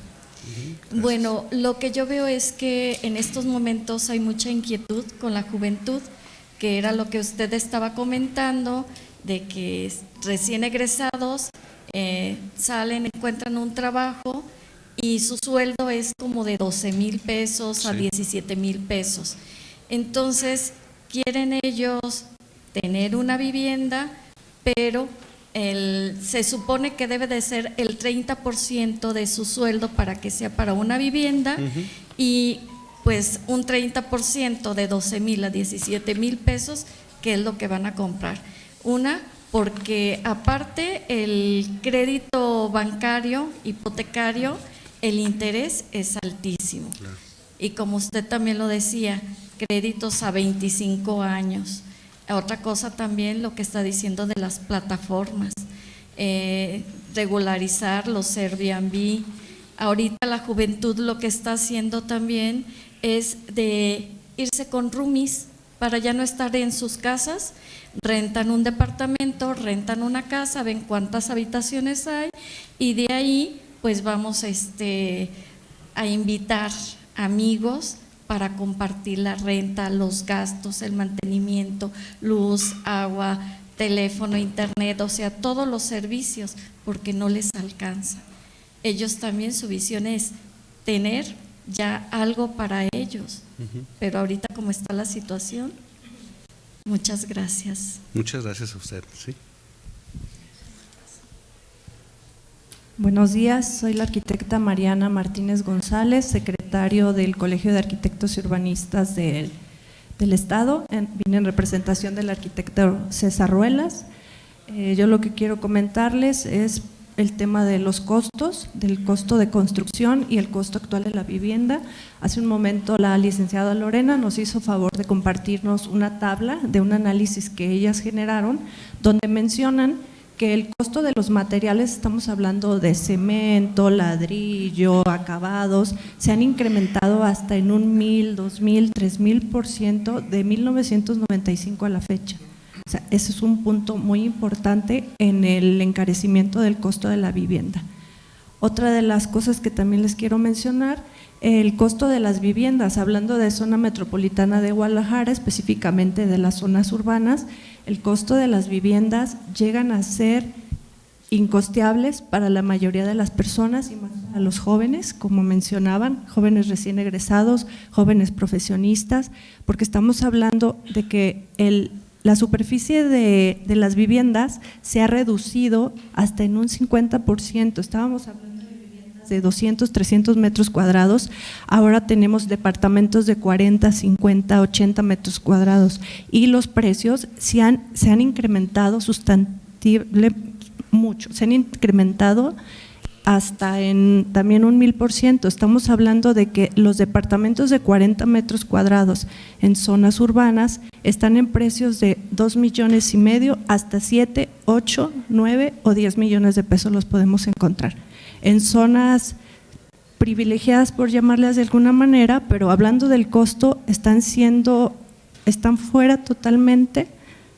Bueno, lo que yo veo es que en estos momentos hay mucha inquietud con la juventud, que era lo que usted estaba comentando, de que recién egresados salen, encuentran un trabajo y su sueldo es como de 12,000 pesos a 17,000 pesos. Entonces, quieren ellos tener una vivienda, pero se supone que debe de ser el 30% de su sueldo para que sea para una vivienda, y pues un 30% de 12,000 a 17,000 pesos, que es lo que van a comprar. Porque aparte el crédito bancario, hipotecario, el interés es altísimo. Claro. Y como usted también lo decía, créditos a 25 años. Otra cosa también lo que está diciendo de las plataformas, regularizar los Airbnb. Ahorita la juventud lo que está haciendo también es de irse con roomies para ya no estar en sus casas, rentan un departamento, rentan una casa, ven cuántas habitaciones hay y de ahí pues vamos a invitar amigos para compartir la renta, los gastos, el mantenimiento, luz, agua, teléfono, internet, o sea, todos los servicios, porque no les alcanza. Ellos también, su visión es tener ya algo para ellos, pero ahorita como está la situación, muchas gracias. Muchas gracias a usted, sí. Buenos días, soy la arquitecta Mariana Martínez González, secretario del Colegio de Arquitectos y Urbanistas del Estado. Vine en representación del arquitecto César Ruelas. Yo lo que quiero comentarles es el tema de los costos, del costo de construcción y el costo actual de la vivienda. Hace un momento la licenciada Lorena nos hizo favor de compartirnos una tabla de un análisis que ellas generaron, donde mencionan que el costo de los materiales, estamos hablando de cemento, ladrillo, acabados, se han incrementado hasta en 1,000, 2,000, 3,000% de 1995 a la fecha. O sea, ese es un punto muy importante en el encarecimiento del costo de la vivienda. Otra de las cosas que también les quiero mencionar, el costo de las viviendas, hablando de zona metropolitana de Guadalajara, específicamente de las zonas urbanas, el costo de las viviendas llegan a ser incosteables para la mayoría de las personas y más a los jóvenes, como mencionaban, jóvenes recién egresados, jóvenes profesionistas, porque estamos hablando de que la superficie de las viviendas se ha reducido hasta en un 50%, estábamos hablando de 200, 300 metros cuadrados, ahora tenemos departamentos de 40, 50, 80 metros cuadrados y los precios se han incrementado mucho, se han incrementado hasta en también un 1000%. Estamos hablando de que los departamentos de 40 metros cuadrados en zonas urbanas están en precios de 2,5 millones hasta 7, 8, 9 o 10 millones de pesos los podemos encontrar. En zonas privilegiadas, por llamarlas de alguna manera, pero hablando del costo, están fuera totalmente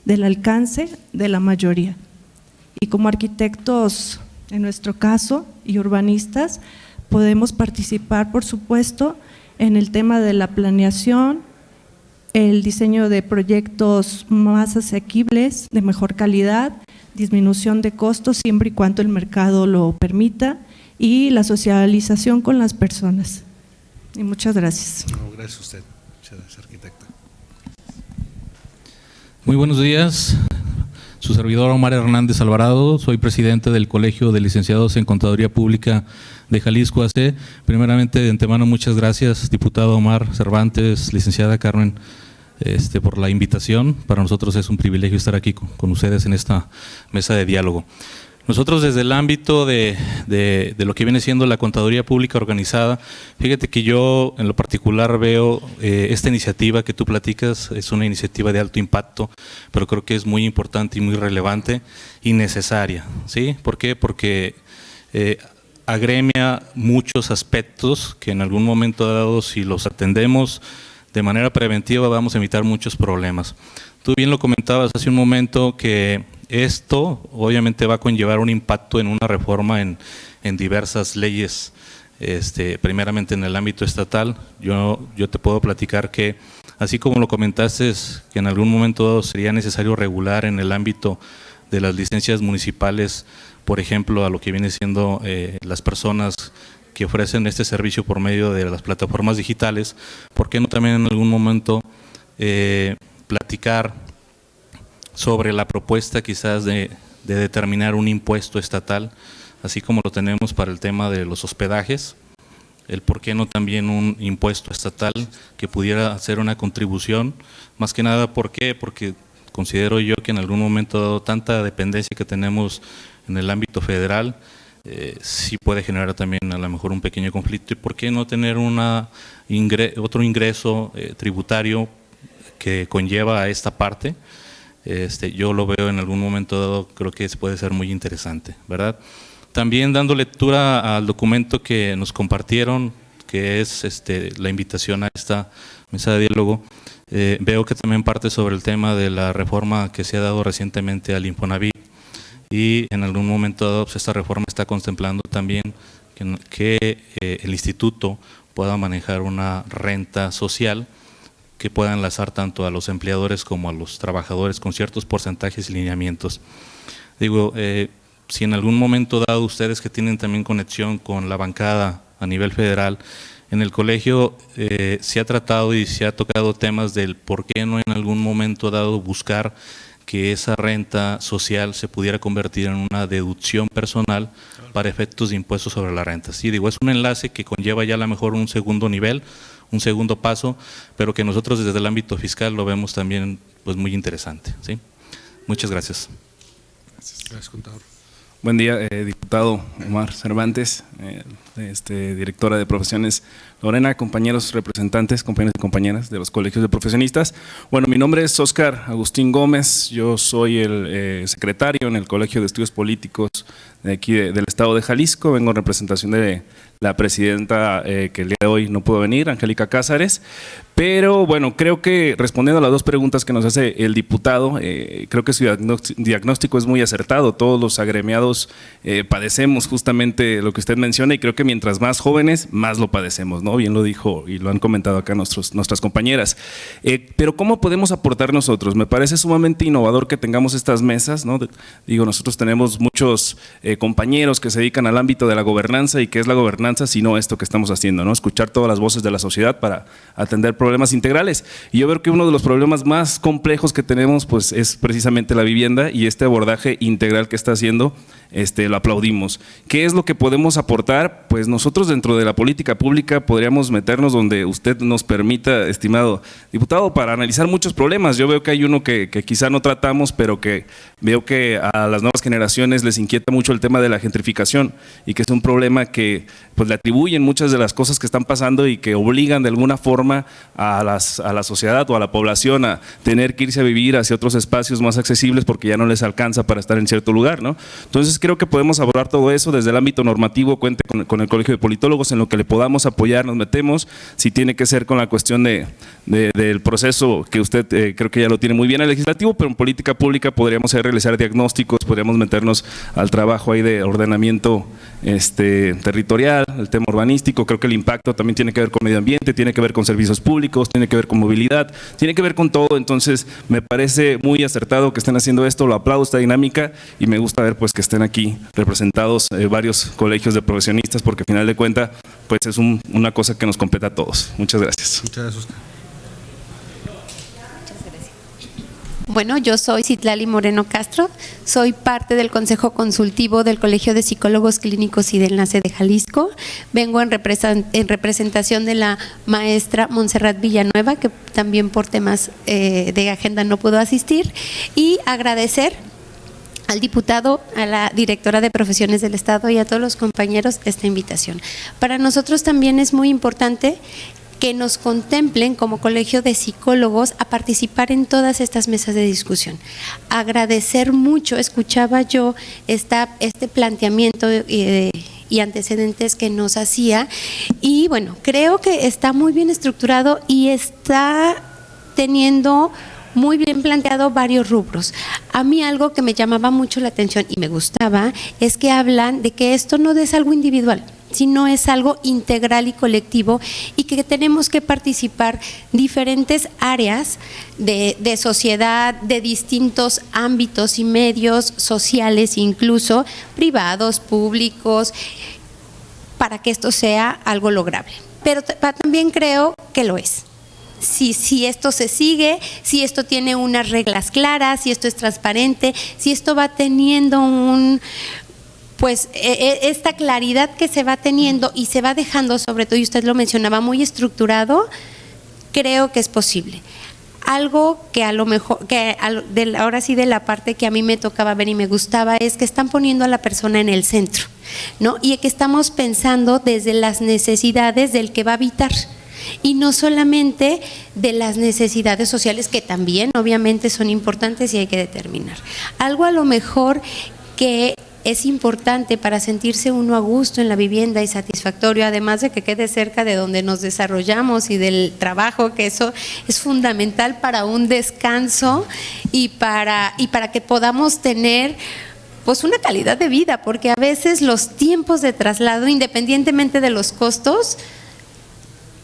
del alcance de la mayoría. Y como arquitectos, en nuestro caso, y urbanistas, podemos participar, por supuesto, en el tema de la planeación, el diseño de proyectos más asequibles, de mejor calidad, disminución de costos, siempre y cuando el mercado lo permita, y la socialización con las personas. Y muchas gracias. No, gracias a usted. Muchas gracias, arquitecta. Muy buenos días. Su servidor Omar Hernández Alvarado, soy presidente del Colegio de Licenciados en Contaduría Pública de Jalisco AC. Primeramente, de antemano, muchas gracias, diputado Omar Cervantes, licenciada Carmen, por la invitación. Para nosotros es un privilegio estar aquí con ustedes en esta mesa de diálogo. Nosotros desde el ámbito de lo que viene siendo la contaduría pública organizada, fíjate que yo en lo particular veo esta iniciativa que tú platicas, es una iniciativa de alto impacto, pero creo que es muy importante y muy relevante y necesaria, ¿sí? ¿Por qué? Porque agremia muchos aspectos que en algún momento dado, si los atendemos de manera preventiva, vamos a evitar muchos problemas. Tú bien lo comentabas hace un momento que esto obviamente va a conllevar un impacto en una reforma en diversas leyes, primeramente en el ámbito estatal. Yo te puedo platicar que, así como lo comentaste, que en algún momento dado sería necesario regular en el ámbito de las licencias municipales, por ejemplo, a lo que viene siendo las personas que ofrecen este servicio por medio de las plataformas digitales, ¿por qué no también en algún momento platicar sobre la propuesta quizás de determinar un impuesto estatal, así como lo tenemos para el tema de los hospedajes, el por qué no también un impuesto estatal que pudiera hacer una contribución? Más que nada, ¿por qué? Porque considero yo que en algún momento dado tanta dependencia que tenemos en el ámbito federal, sí puede generar también a lo mejor un pequeño conflicto. ¿Y por qué no tener otro ingreso tributario que conlleva a esta parte? Yo lo veo en algún momento dado, creo que puede ser muy interesante, ¿verdad? También dando lectura al documento que nos compartieron, que es la invitación a esta mesa de diálogo, veo que también parte sobre el tema de la reforma que se ha dado recientemente al Infonavit, y en algún momento dado pues, esta reforma está contemplando también que el instituto pueda manejar una renta social que pueda enlazar tanto a los empleadores como a los trabajadores con ciertos porcentajes y lineamientos. Digo, si en algún momento dado ustedes que tienen también conexión con la bancada a nivel federal, en el colegio se ha tratado y se ha tocado temas del por qué no en algún momento dado buscar que esa renta social se pudiera convertir en una deducción personal para efectos de impuestos sobre la renta. Sí, digo, es un enlace que conlleva ya a lo mejor un segundo nivel, un segundo paso, pero que nosotros desde el ámbito fiscal lo vemos también pues muy interesante. ¿Sí? Muchas gracias. Gracias, contador. Buen día, diputado Omar Cervantes, directora de profesiones Lorena, compañeros representantes, compañeros y compañeras de los colegios de profesionistas. Bueno, mi nombre es Óscar Agustín Gómez, yo soy el secretario en el Colegio de Estudios Políticos de aquí del estado de Jalisco, vengo en representación de la presidenta que el día de hoy no pudo venir, Angélica Cázares, pero bueno, creo que respondiendo a las dos preguntas que nos hace el diputado, creo que su diagnóstico es muy acertado, todos los agremiados padecemos justamente lo que usted menciona y creo que mientras más jóvenes, más lo padecemos, ¿no? Bien lo dijo y lo han comentado acá nuestras compañeras. Pero ¿cómo podemos aportar nosotros? Me parece sumamente innovador que tengamos estas mesas, ¿no? Digo, nosotros tenemos muchos compañeros que se dedican al ámbito de la gobernanza y qué es la gobernanza, sino esto que estamos haciendo, ¿no? Escuchar todas las voces de la sociedad para atender problemas integrales. Y yo veo que uno de los problemas más complejos que tenemos pues es precisamente la vivienda y este abordaje integral que está haciendo, lo aplaudimos. ¿Qué es lo que podemos aportar? Pues nosotros dentro de la política pública podríamos meternos donde usted nos permita, estimado diputado, para analizar muchos problemas. Yo veo que hay uno que quizá no tratamos, pero que veo que a las nuevas generaciones les inquieta mucho el tema de la gentrificación y que es un problema que pues le atribuyen muchas de las cosas que están pasando y que obligan de alguna forma a la sociedad o a la población a tener que irse a vivir hacia otros espacios más accesibles porque ya no les alcanza para estar en cierto lugar, ¿no? Entonces creo que podemos abordar todo eso desde el ámbito normativo, cuente con el Colegio de Politólogos, en lo que le podamos apoyar, nos metemos, si tiene que ser con la cuestión del proceso que usted creo que ya lo tiene muy bien el legislativo, pero en política pública podríamos realizar diagnósticos, podríamos meternos al trabajo ahí de ordenamiento territorial, el tema urbanístico, creo que el impacto también tiene que ver con medio ambiente, tiene que ver con servicios públicos, tiene que ver con movilidad, tiene que ver con todo. Entonces me parece muy acertado que estén haciendo esto, lo aplaudo, esta dinámica, y me gusta ver pues que estén aquí representados varios colegios de profesionistas, porque al final de cuentas pues es una cosa que nos compete a todos. Muchas gracias. Muchas gracias. Bueno, yo soy Citlali Moreno Castro, soy parte del Consejo Consultivo del Colegio de Psicólogos Clínicos y de Enlace de Jalisco. Vengo en representación de la maestra Montserrat Villanueva, que también por temas de agenda no pudo asistir, y agradecer al diputado, a la directora de Profesiones del Estado y a todos los compañeros esta invitación. Para nosotros también es muy importante que nos contemplen como Colegio de Psicólogos a participar en todas estas mesas de discusión. Agradecer mucho, escuchaba yo este planteamiento y antecedentes que nos hacía, y bueno, creo que está muy bien estructurado y está teniendo muy bien planteado varios rubros. A mí algo que me llamaba mucho la atención y me gustaba es que hablan de que esto no es algo individual, sino es algo integral y colectivo, y que tenemos que participar diferentes áreas de sociedad, de distintos ámbitos y medios sociales, incluso privados, públicos, para que esto sea algo lograble. Pero también creo que lo es. Si esto se sigue, si esto tiene unas reglas claras, si esto es transparente, si esto va teniendo esta claridad que se va teniendo y se va dejando, sobre todo, y usted lo mencionaba, muy estructurado, creo que es posible. Algo que a lo mejor, ahora sí de la parte que a mí me tocaba ver y me gustaba, es que están poniendo a la persona en el centro, ¿no? Y que estamos pensando desde las necesidades del que va a habitar, y no solamente de las necesidades sociales, que también obviamente son importantes y hay que determinar. Algo a lo mejor que es importante para sentirse uno a gusto en la vivienda y satisfactorio, además de que quede cerca de donde nos desarrollamos y del trabajo, que eso es fundamental para un descanso y para que podamos tener pues una calidad de vida, porque a veces los tiempos de traslado, independientemente de los costos,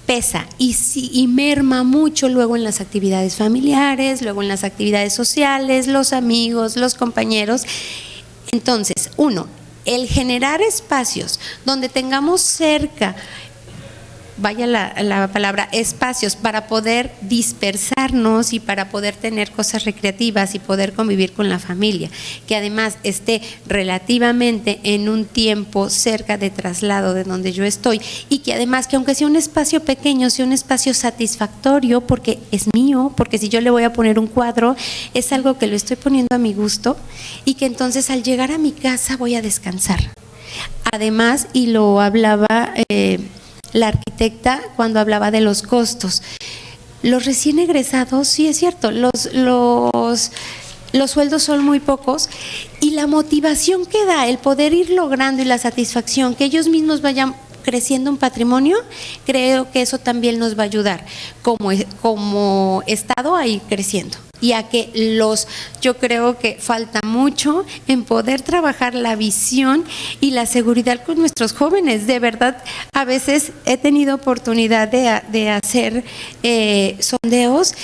pesa y merma mucho luego en las actividades familiares, luego en las actividades sociales, los amigos, los compañeros. Entonces, el generar espacios donde tengamos cerca, vaya la palabra, espacios para poder dispersarnos y para poder tener cosas recreativas y poder convivir con la familia, que además esté relativamente en un tiempo cerca de traslado de donde yo estoy, y que además, que aunque sea un espacio pequeño, sea un espacio satisfactorio porque es mío, porque si yo le voy a poner un cuadro, es algo que lo estoy poniendo a mi gusto, y que entonces al llegar a mi casa voy a descansar. Además, y lo hablaba la arquitecta cuando hablaba de los costos, los recién egresados, sí es cierto, los sueldos son muy pocos, y la motivación que da el poder ir logrando y la satisfacción que ellos mismos vayan creciendo un patrimonio, creo que eso también nos va a ayudar como Estado a ir creciendo. Y a que yo creo que falta mucho en poder trabajar la visión y la seguridad con nuestros jóvenes. De verdad, a veces he tenido oportunidad de hacer sondeos,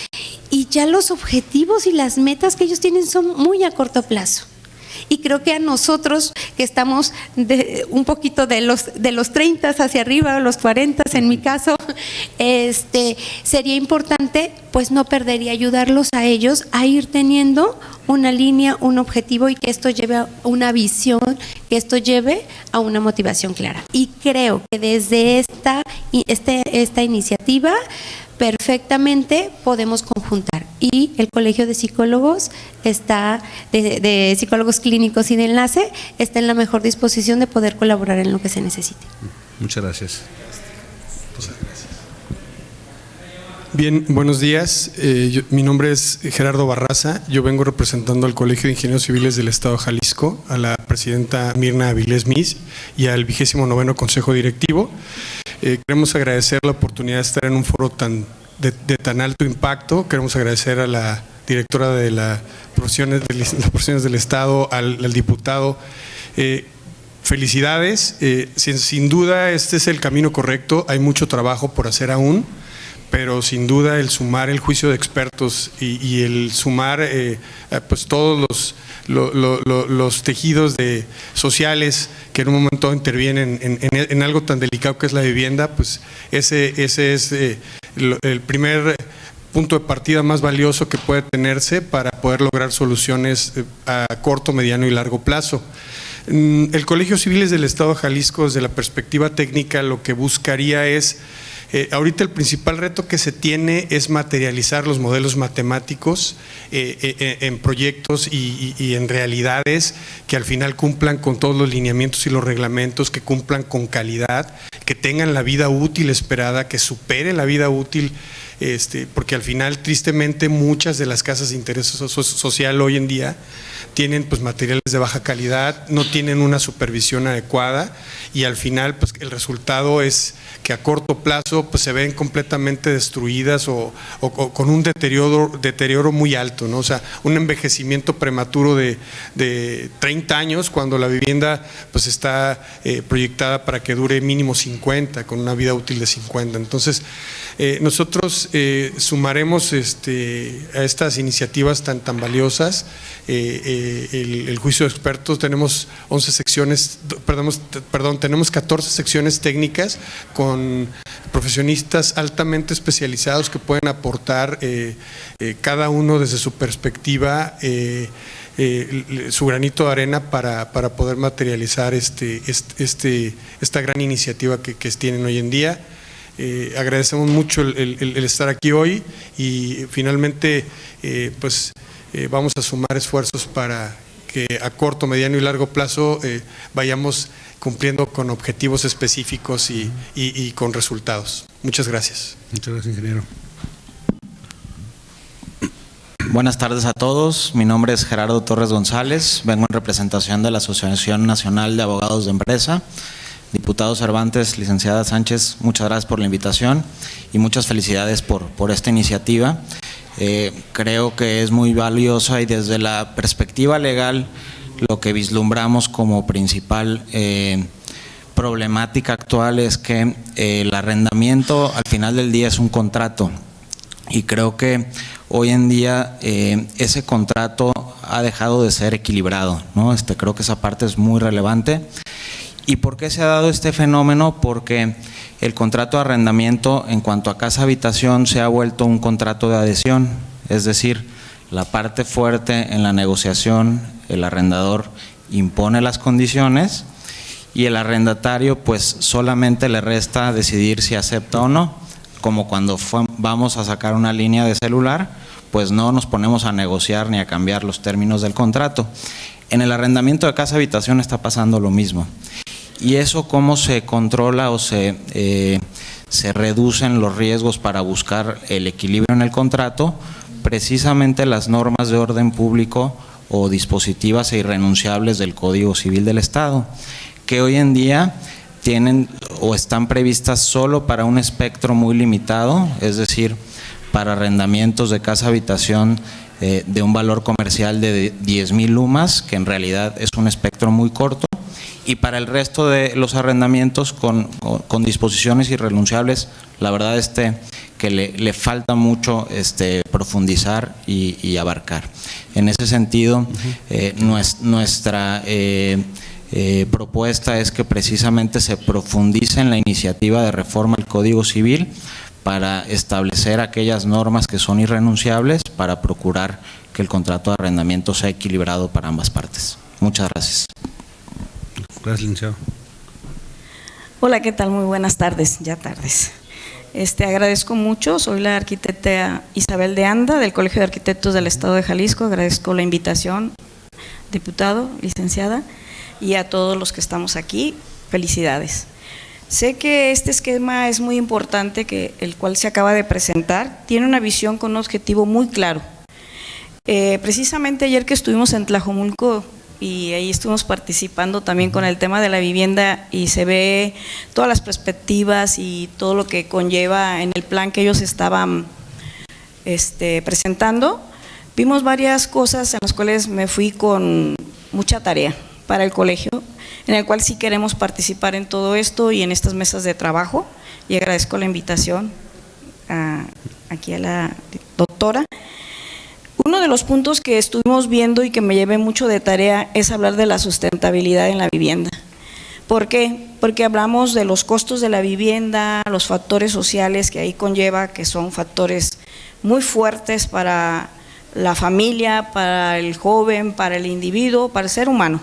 y ya los objetivos y las metas que ellos tienen son muy a corto plazo. Y creo que a nosotros que estamos un poquito de los 30 hacia arriba, o los 40 en mi caso, sería importante pues no perder y ayudarlos a ellos a ir teniendo una línea, un objetivo, y que esto lleve a una visión, que esto lleve a una motivación clara. Y creo que desde esta iniciativa perfectamente podemos conjuntar, y el Colegio de Psicólogos de Psicólogos Clínicos y de Enlace está en la mejor disposición de poder colaborar en lo que se necesite. Muchas gracias. Bien, buenos días. Mi nombre es Gerardo Barraza. Yo vengo representando al Colegio de Ingenieros Civiles del Estado de Jalisco, a la presidenta Mirna Avilés Mis y al 29º Consejo Directivo. Queremos agradecer la oportunidad de estar en un foro de tan alto impacto. Queremos agradecer a la directora de las profesiones del Estado, al diputado. Felicidades. Sin duda este es el camino correcto. Hay mucho trabajo por hacer aún, pero sin duda el sumar el juicio de expertos y el sumar pues todos los tejidos sociales que en un momento intervienen en algo tan delicado que es la vivienda, pues ese es el primer punto de partida más valioso que puede tenerse para poder lograr soluciones a corto, mediano y largo plazo. El Colegio Civiles del Estado de Jalisco, desde la perspectiva técnica, lo que buscaría es ahorita el principal reto que se tiene es materializar los modelos matemáticos en proyectos y en realidades que al final cumplan con todos los lineamientos y los reglamentos, que cumplan con calidad, que tengan la vida útil esperada, que superen la vida útil, porque al final tristemente muchas de las casas de interés social hoy en día tienen pues materiales de baja calidad, no tienen una supervisión adecuada y al final pues el resultado es que a corto plazo pues se ven completamente destruidas o con un deterioro muy alto, ¿no? O sea, un envejecimiento prematuro de 30 años cuando la vivienda pues está proyectada para que dure mínimo 50, con una vida útil de 50. Entonces, nosotros sumaremos a estas iniciativas tan valiosas el juicio de expertos. Tenemos 11 secciones, tenemos 14 secciones técnicas con profesionistas altamente especializados que pueden aportar cada uno desde su perspectiva su granito de arena para poder materializar esta gran iniciativa que tienen hoy en día. Agradecemos mucho el estar aquí hoy y finalmente vamos a sumar esfuerzos para que a corto, mediano y largo plazo vayamos cumpliendo con objetivos específicos y con resultados. Muchas gracias. Muchas gracias, ingeniero. Buenas tardes a todos, mi nombre es Gerardo Torres González, vengo en representación de la Asociación Nacional de Abogados de Empresa. Diputado Cervantes, licenciada Sánchez, muchas gracias por la invitación y muchas felicidades por esta iniciativa. Creo que es muy valiosa y desde la perspectiva legal lo que vislumbramos como principal problemática actual es que el arrendamiento al final del día es un contrato y creo que hoy en día ese contrato ha dejado de ser equilibrado, ¿no? Creo que esa parte es muy relevante. ¿Y por qué se ha dado este fenómeno? Porque el contrato de arrendamiento en cuanto a casa-habitación se ha vuelto un contrato de adhesión, es decir, la parte fuerte en la negociación, el arrendador impone las condiciones y el arrendatario pues solamente le resta decidir si acepta o no, como cuando vamos a sacar una línea de celular, pues no nos ponemos a negociar ni a cambiar los términos del contrato. En el arrendamiento de casa-habitación está pasando lo mismo. ¿Y eso cómo se controla o se reducen los riesgos para buscar el equilibrio en el contrato? Precisamente las normas de orden público o dispositivas e irrenunciables del Código Civil del Estado, que hoy en día tienen o están previstas solo para un espectro muy limitado, es decir, para arrendamientos de casa-habitación de un valor comercial de 10,000 lumas, que en realidad es un espectro muy corto, y para el resto de los arrendamientos con disposiciones irrenunciables, la verdad que le falta mucho profundizar y abarcar. En ese sentido, nuestra propuesta es que precisamente se profundice en la iniciativa de reforma al Código Civil para establecer aquellas normas que son irrenunciables para procurar que el contrato de arrendamiento sea equilibrado para ambas partes. Muchas gracias. Gracias, licenciado. Hola, ¿qué tal? Muy buenas tardes, ya tardes. Agradezco mucho, soy la arquitecta Isabel de Anda del Colegio de Arquitectos del Estado de Jalisco, agradezco la invitación, diputado, licenciada, y a todos los que estamos aquí, felicidades. Sé que este esquema es muy importante, el cual se acaba de presentar, tiene una visión con un objetivo muy claro. Precisamente ayer que estuvimos en Tlajomulco, y ahí estuvimos participando también con el tema de la vivienda y se ve todas las perspectivas y todo lo que conlleva en el plan que ellos estaban presentando. Vimos varias cosas en las cuales me fui con mucha tarea para el colegio, en el cual sí queremos participar en todo esto y en estas mesas de trabajo, y agradezco la invitación aquí a la doctora. Uno de los puntos que estuvimos viendo y que me llevé mucho de tarea es hablar de la sustentabilidad en la vivienda. ¿Por qué? Porque hablamos de los costos de la vivienda, los factores sociales que ahí conlleva, que son factores muy fuertes para la familia, para el joven, para el individuo, para el ser humano.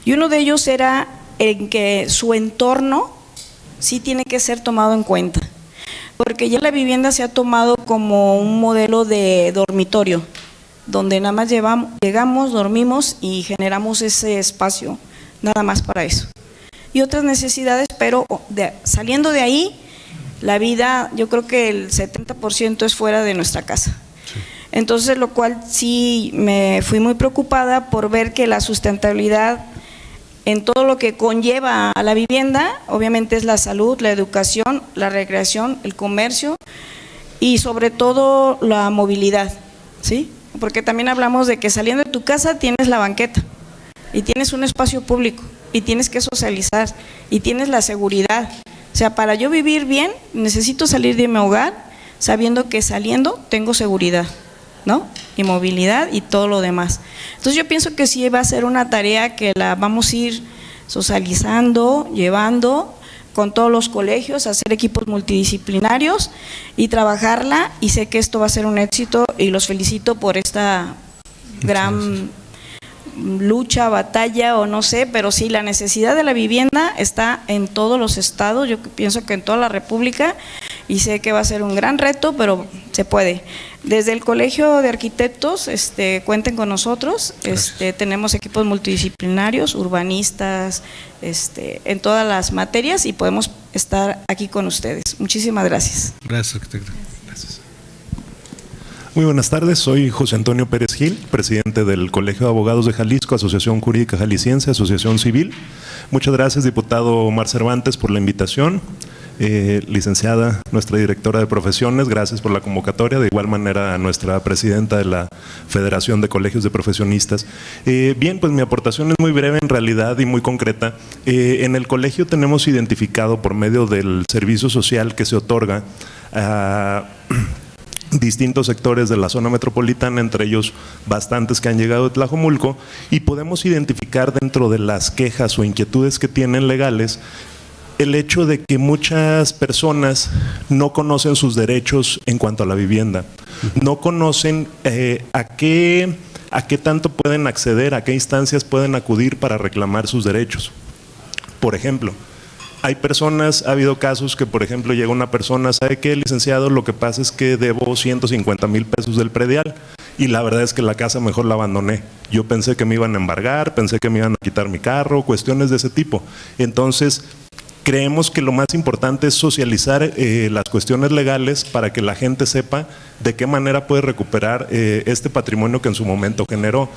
Y uno de ellos era en que su entorno sí tiene que ser tomado en cuenta, porque ya la vivienda se ha tomado como un modelo de dormitorio, donde nada más llegamos, dormimos y generamos ese espacio, nada más para eso. Y otras necesidades, pero saliendo de ahí, la vida, yo creo que el 70% es fuera de nuestra casa. Sí. Entonces, lo cual sí me fui muy preocupada por ver que la sustentabilidad en todo lo que conlleva a la vivienda, obviamente es la salud, la educación, la recreación, el comercio y sobre todo la movilidad, ¿sí? Porque también hablamos de que saliendo de tu casa tienes la banqueta y tienes un espacio público y tienes que socializar y tienes la seguridad. O sea, para yo vivir bien necesito salir de mi hogar sabiendo que saliendo tengo seguridad, ¿no? Y movilidad y todo lo demás. Entonces yo pienso que sí va a ser una tarea que la vamos a ir socializando, llevando con todos los colegios, hacer equipos multidisciplinarios y trabajarla, y sé que esto va a ser un éxito y los felicito por esta gran lucha, batalla o no sé, pero sí, la necesidad de la vivienda está en todos los estados, yo pienso que en toda la República, y sé que va a ser un gran reto, pero se puede. Desde el Colegio de Arquitectos, cuenten con nosotros, tenemos equipos multidisciplinarios, urbanistas, en todas las materias, y podemos estar aquí con ustedes. Muchísimas gracias. Gracias, arquitecto. Gracias. Muy buenas tardes, soy José Antonio Pérez Gil, presidente del Colegio de Abogados de Jalisco, Asociación Jurídica Jalisciense, Asociación Civil. Muchas gracias, diputado Omar Cervantes, por la invitación. Licenciada, nuestra directora de profesiones, gracias por la convocatoria. De igual manera a nuestra presidenta de la Federación de Colegios de Profesionistas. Bien, pues mi aportación es muy breve en realidad y muy concreta. En el colegio tenemos identificado por medio del servicio social que se otorga a distintos sectores de la zona metropolitana, entre ellos bastantes que han llegado de Tlajomulco, y podemos identificar dentro de las quejas o inquietudes que tienen legales el hecho de que muchas personas no conocen sus derechos en cuanto a la vivienda, no conocen a qué tanto pueden acceder, a qué instancias pueden acudir para reclamar sus derechos. Por ejemplo, hay personas, ha habido casos que, por ejemplo, llega una persona, ¿sabe qué, licenciado? Lo que pasa es que debo 150,000 pesos del predial y la verdad es que la casa mejor la abandoné. Yo pensé que me iban a embargar, pensé que me iban a quitar mi carro, cuestiones de ese tipo. Entonces, creemos que lo más importante es socializar las cuestiones legales para que la gente sepa de qué manera puede recuperar este patrimonio que en su momento generó.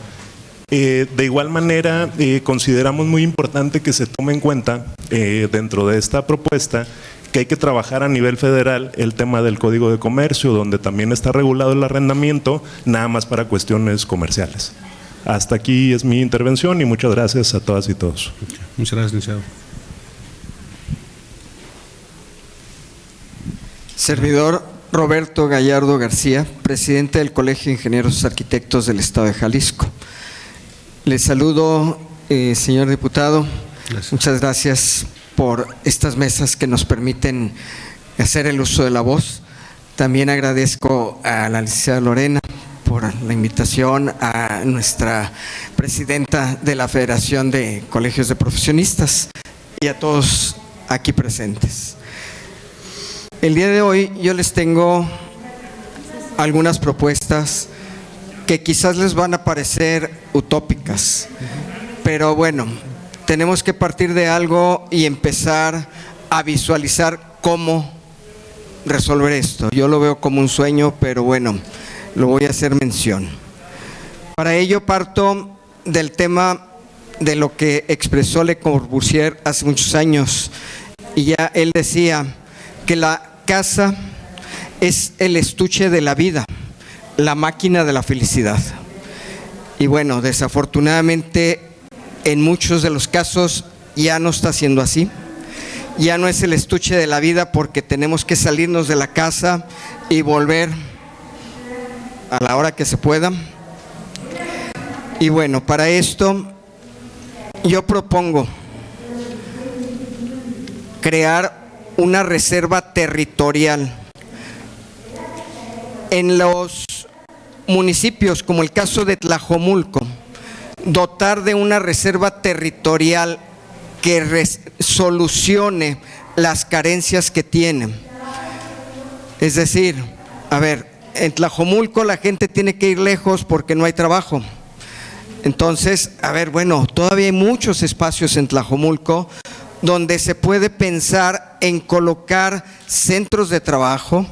De igual manera, consideramos muy importante que se tome en cuenta dentro de esta propuesta que hay que trabajar a nivel federal el tema del Código de Comercio, donde también está regulado el arrendamiento, nada más para cuestiones comerciales. Hasta aquí es mi intervención y muchas gracias a todas y todos. Muchas gracias, licenciado. Servidor Roberto Gallardo García, presidente del Colegio de Ingenieros Arquitectos del Estado de Jalisco. Les saludo, señor diputado. Gracias. Muchas gracias por estas mesas que nos permiten hacer el uso de la voz. También agradezco a la licenciada Lorena por la invitación, a nuestra presidenta de la Federación de Colegios de Profesionistas y a todos aquí presentes. El día de hoy yo les tengo algunas propuestas que quizás les van a parecer utópicas, pero bueno, tenemos que partir de algo y empezar a visualizar cómo resolver esto. Yo lo veo como un sueño, pero bueno, lo voy a hacer mención. Para ello parto del tema de lo que expresó Le Corbusier hace muchos años, y ya él decía que la casa es el estuche de la vida, la máquina de la felicidad. Y bueno, desafortunadamente en muchos de los casos ya no está siendo así. Ya no es el estuche de la vida porque tenemos que salirnos de la casa y volver a la hora que se pueda. Y bueno, para esto yo propongo crear una reserva territorial en los municipios, como el caso de Tlajomulco, dotar de una reserva territorial que solucione las carencias que tienen. Es decir, a ver, en Tlajomulco la gente tiene que ir lejos porque no hay trabajo. Entonces, a ver, bueno, todavía hay muchos espacios en Tlajomulco donde se puede pensar en colocar centros de trabajo,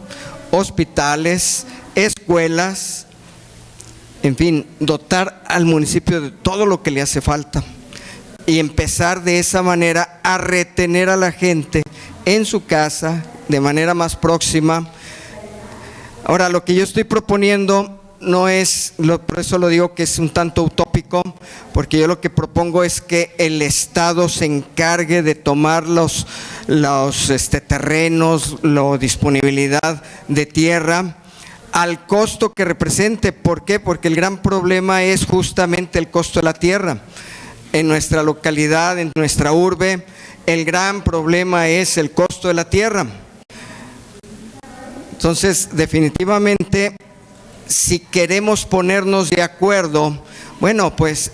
hospitales, escuelas, en fin, dotar al municipio de todo lo que le hace falta y empezar de esa manera a retener a la gente en su casa de manera más próxima. Ahora, lo que yo estoy proponiendo no es, por eso lo digo que es un tanto utópico, porque yo lo que propongo es que el Estado se encargue de tomar los terrenos, la disponibilidad de tierra, al costo que represente. ¿Por qué? Porque el gran problema es justamente el costo de la tierra. En nuestra localidad, en nuestra urbe, el gran problema es el costo de la tierra. Entonces, definitivamente, si queremos ponernos de acuerdo, bueno, pues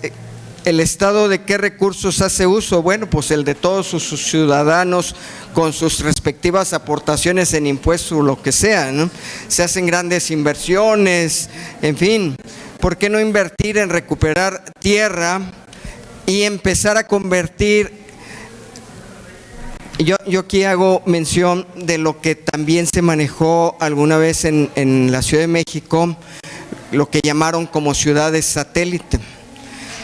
el Estado ¿de qué recursos hace uso? Bueno, pues el de todos sus ciudadanos con sus respectivas aportaciones en impuestos o lo que sea, ¿no? Se hacen grandes inversiones, en fin, ¿por qué no invertir en recuperar tierra y empezar a convertir? Yo aquí hago mención de lo que también se manejó alguna vez en la Ciudad de México, lo que llamaron como ciudades satélite.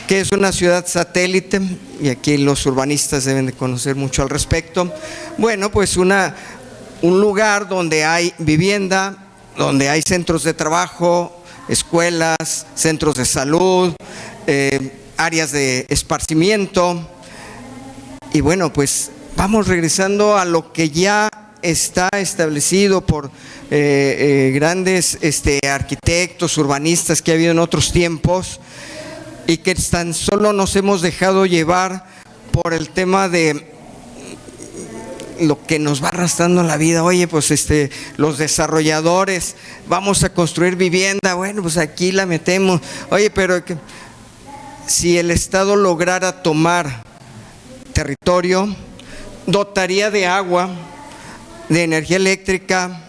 ¿Qué es una ciudad satélite? Y aquí los urbanistas deben de conocer mucho al respecto. Bueno, pues un lugar donde hay vivienda, donde hay centros de trabajo, escuelas, centros de salud, áreas de esparcimiento. Y bueno, pues vamos regresando a lo que ya está establecido por grandes arquitectos, urbanistas que ha habido en otros tiempos, y que tan solo nos hemos dejado llevar por el tema de lo que nos va arrastrando la vida. Oye, pues los desarrolladores, vamos a construir vivienda, bueno, pues aquí la metemos. Oye, pero si el Estado lograra tomar territorio, dotaría de agua, de energía eléctrica,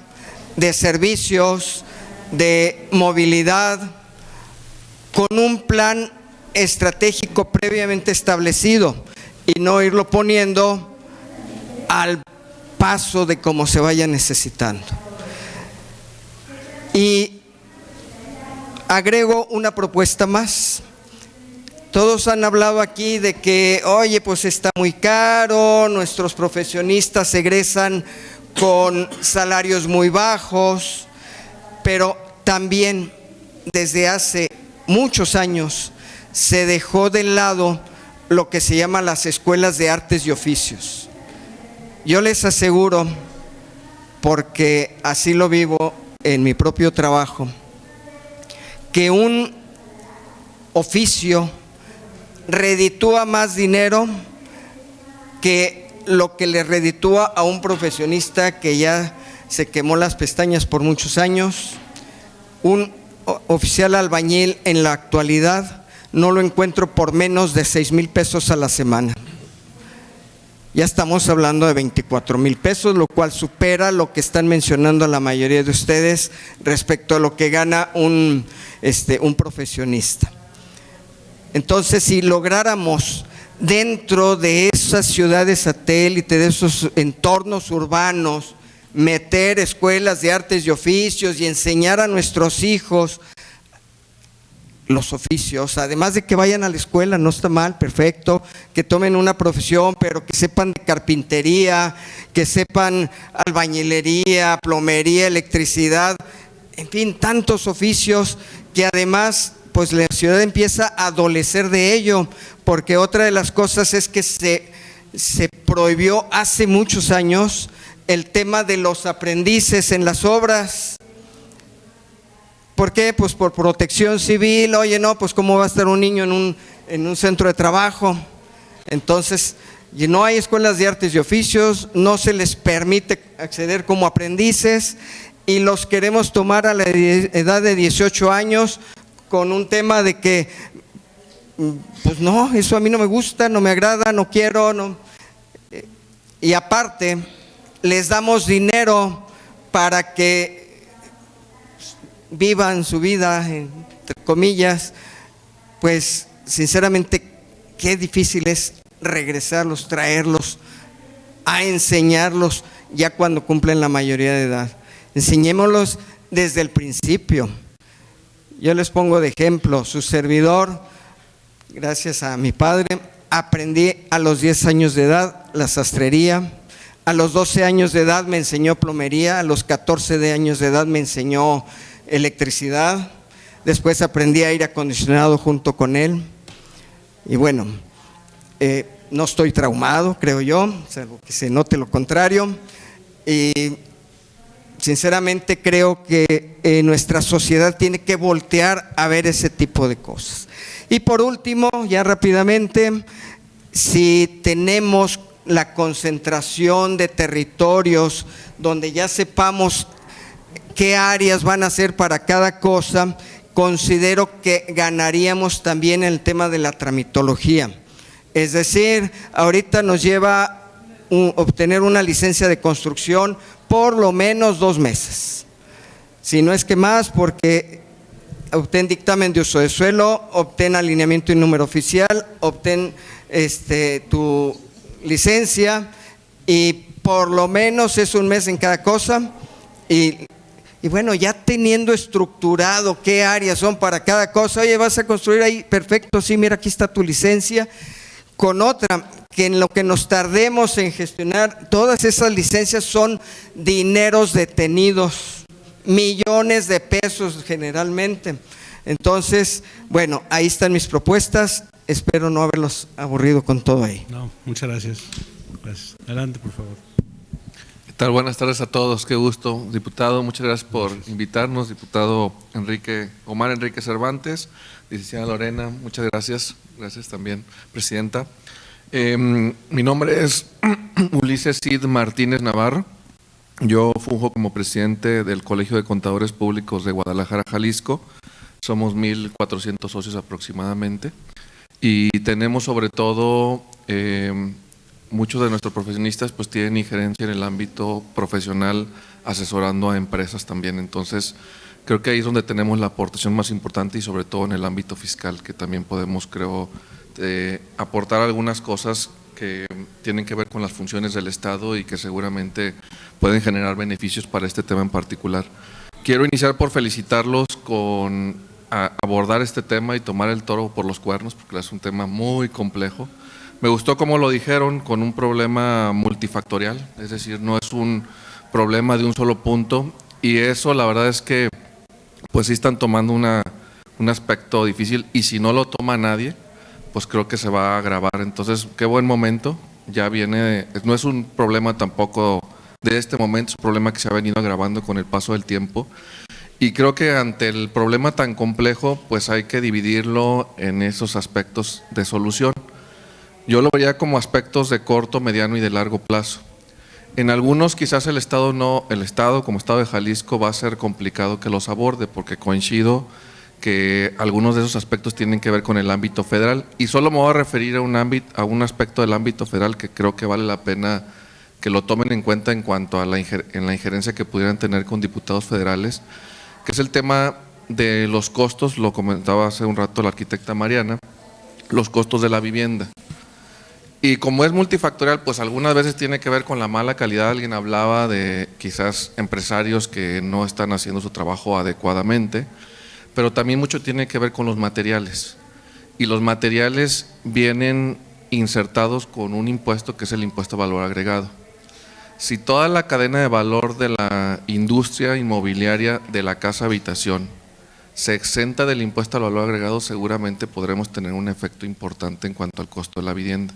de servicios, de movilidad, con un plan estratégico previamente establecido y no irlo poniendo al paso de cómo se vaya necesitando. Y agrego una propuesta más. Todos han hablado aquí de que, oye, pues está muy caro, nuestros profesionistas egresan con salarios muy bajos, pero también desde hace muchos años se dejó de lado lo que se llama las escuelas de artes y oficios. Yo les aseguro, porque así lo vivo en mi propio trabajo, que un oficio reditúa más dinero que lo que le reditúa a un profesionista que ya se quemó las pestañas por muchos años. Un oficial albañil en la actualidad no lo encuentro por menos de 6,000 pesos a la semana. Ya estamos hablando de 24,000 pesos, lo cual supera lo que están mencionando la mayoría de ustedes respecto a lo que gana un profesionista. Entonces, si lográramos dentro de esas ciudades satélite, de esos entornos urbanos, meter escuelas de artes y oficios y enseñar a nuestros hijos los oficios, además de que vayan a la escuela, no está mal, perfecto, que tomen una profesión, pero que sepan de carpintería, que sepan albañilería, plomería, electricidad, en fin, tantos oficios que además pues la ciudad empieza a adolecer de ello, porque otra de las cosas es que se prohibió hace muchos años el tema de los aprendices en las obras. ¿Por qué? Pues por protección civil. Oye, no, pues cómo va a estar un niño en un centro de trabajo. Entonces, no hay escuelas de artes y oficios, no se les permite acceder como aprendices y los queremos tomar a la edad de 18 años con un tema de que, pues no, eso a mí no me gusta, no me agrada, no quiero, no. Y aparte, les damos dinero para que vivan su vida, entre comillas. Pues sinceramente qué difícil es regresarlos, traerlos, a enseñarlos ya cuando cumplen la mayoría de edad. Enseñémoslos desde el principio. Yo les pongo de ejemplo, su servidor, gracias a mi padre, aprendí a los 10 años de edad la sastrería, a los 12 años de edad me enseñó plomería, a los 14 años de edad me enseñó electricidad, después aprendí aire acondicionado junto con él, y bueno, no estoy traumado, creo yo, salvo que se note lo contrario, y sinceramente creo que nuestra sociedad tiene que voltear a ver ese tipo de cosas. Y por último, ya rápidamente, si tenemos la concentración de territorios donde ya sepamos qué áreas van a ser para cada cosa, considero que ganaríamos también el tema de la tramitología. Es decir, ahorita nos lleva obtener una licencia de construcción por lo menos 2 meses, si no es que más, porque obtén dictamen de uso de suelo, obtén alineamiento y número oficial, obtén tu licencia, y por lo menos es 1 mes en cada cosa, y bueno, ya teniendo estructurado qué áreas son para cada cosa, oye, vas a construir ahí, perfecto, sí, mira, aquí está tu licencia. Con otra, que en lo que nos tardemos en gestionar todas esas licencias son dineros detenidos, millones de pesos generalmente. Entonces, bueno, ahí están mis propuestas, espero no haberlos aburrido con todo ahí. No, muchas gracias. Gracias. Adelante, por favor. ¿Qué tal? Buenas tardes a todos, qué gusto. Diputado, muchas gracias por invitarnos. Diputado Omar Enrique Cervantes, licenciada Lorena, muchas gracias. Gracias también, presidenta. Mi nombre es Ulises Cid Martínez Navarro. Yo funjo como presidente del Colegio de Contadores Públicos de Guadalajara, Jalisco. Somos 1,400 socios aproximadamente. Y tenemos sobre todo, muchos de nuestros profesionistas pues tienen injerencia en el ámbito profesional, asesorando a empresas también. Entonces, creo que ahí es donde tenemos la aportación más importante, y sobre todo en el ámbito fiscal, que también podemos, creo, aportar algunas cosas que tienen que ver con las funciones del Estado y que seguramente pueden generar beneficios para este tema en particular. Quiero iniciar por felicitarlos con abordar este tema y tomar el toro por los cuernos, porque es un tema muy complejo. Me gustó cómo lo dijeron, con un problema multifactorial, es decir, no es un problema de un solo punto, y eso la verdad es que pues sí están tomando un aspecto difícil, y si no lo toma nadie, pues creo que se va a agravar. Entonces, qué buen momento, ya viene, no es un problema tampoco de este momento, es un problema que se ha venido agravando con el paso del tiempo, y creo que ante el problema tan complejo, pues hay que dividirlo en esos aspectos de solución. Yo lo vería como aspectos de corto, mediano y de largo plazo. En algunos quizás el Estado como Estado de Jalisco va a ser complicado que los aborde, porque coincido que algunos de esos aspectos tienen que ver con el ámbito federal, y solo me voy a referir a un aspecto del ámbito federal que creo que vale la pena que lo tomen en cuenta en cuanto a la injerencia que pudieran tener con diputados federales, que es el tema de los costos, lo comentaba hace un rato la arquitecta Mariana, los costos de la vivienda. Y como es multifactorial, pues algunas veces tiene que ver con la mala calidad. Alguien hablaba de quizás empresarios que no están haciendo su trabajo adecuadamente, pero también mucho tiene que ver con los materiales. Y los materiales vienen insertados con un impuesto que es el impuesto a valor agregado. Si toda la cadena de valor de la industria inmobiliaria de la casa habitación se exenta del impuesto al valor agregado, seguramente podremos tener un efecto importante en cuanto al costo de la vivienda,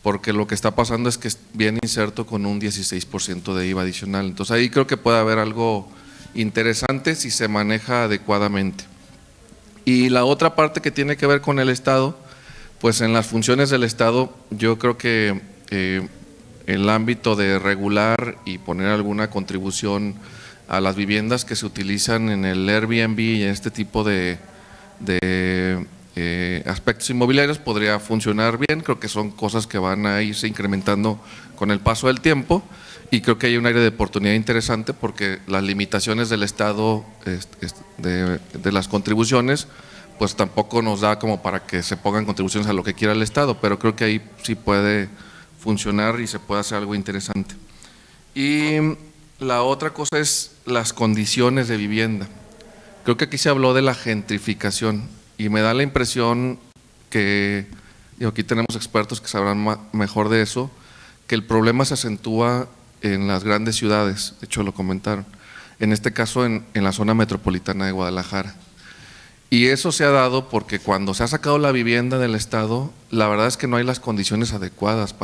porque lo que está pasando es que viene inserto con un 16% de IVA adicional. Entonces ahí creo que puede haber algo interesante si se maneja adecuadamente. Y la otra parte que tiene que ver con el Estado, pues en las funciones del Estado yo creo que el ámbito de regular y poner alguna contribución a las viviendas que se utilizan en el Airbnb y en este tipo de aspectos inmobiliarios podría funcionar bien. Creo que son cosas que van a irse incrementando con el paso del tiempo, y creo que hay un área de oportunidad interesante, porque las limitaciones del Estado de las contribuciones pues tampoco nos da como para que se pongan contribuciones a lo que quiera el Estado, pero creo que ahí sí puede funcionar y se puede hacer algo interesante. Y la otra cosa es las condiciones de vivienda. Creo que aquí se habló de la gentrificación y me da la impresión que, y aquí tenemos expertos que sabrán mejor de eso, que el problema se acentúa en las grandes ciudades, de hecho lo comentaron, en este caso en la zona metropolitana de Guadalajara. Y eso se ha dado porque cuando se ha sacado la vivienda del Estado, la verdad es que no hay las condiciones adecuadas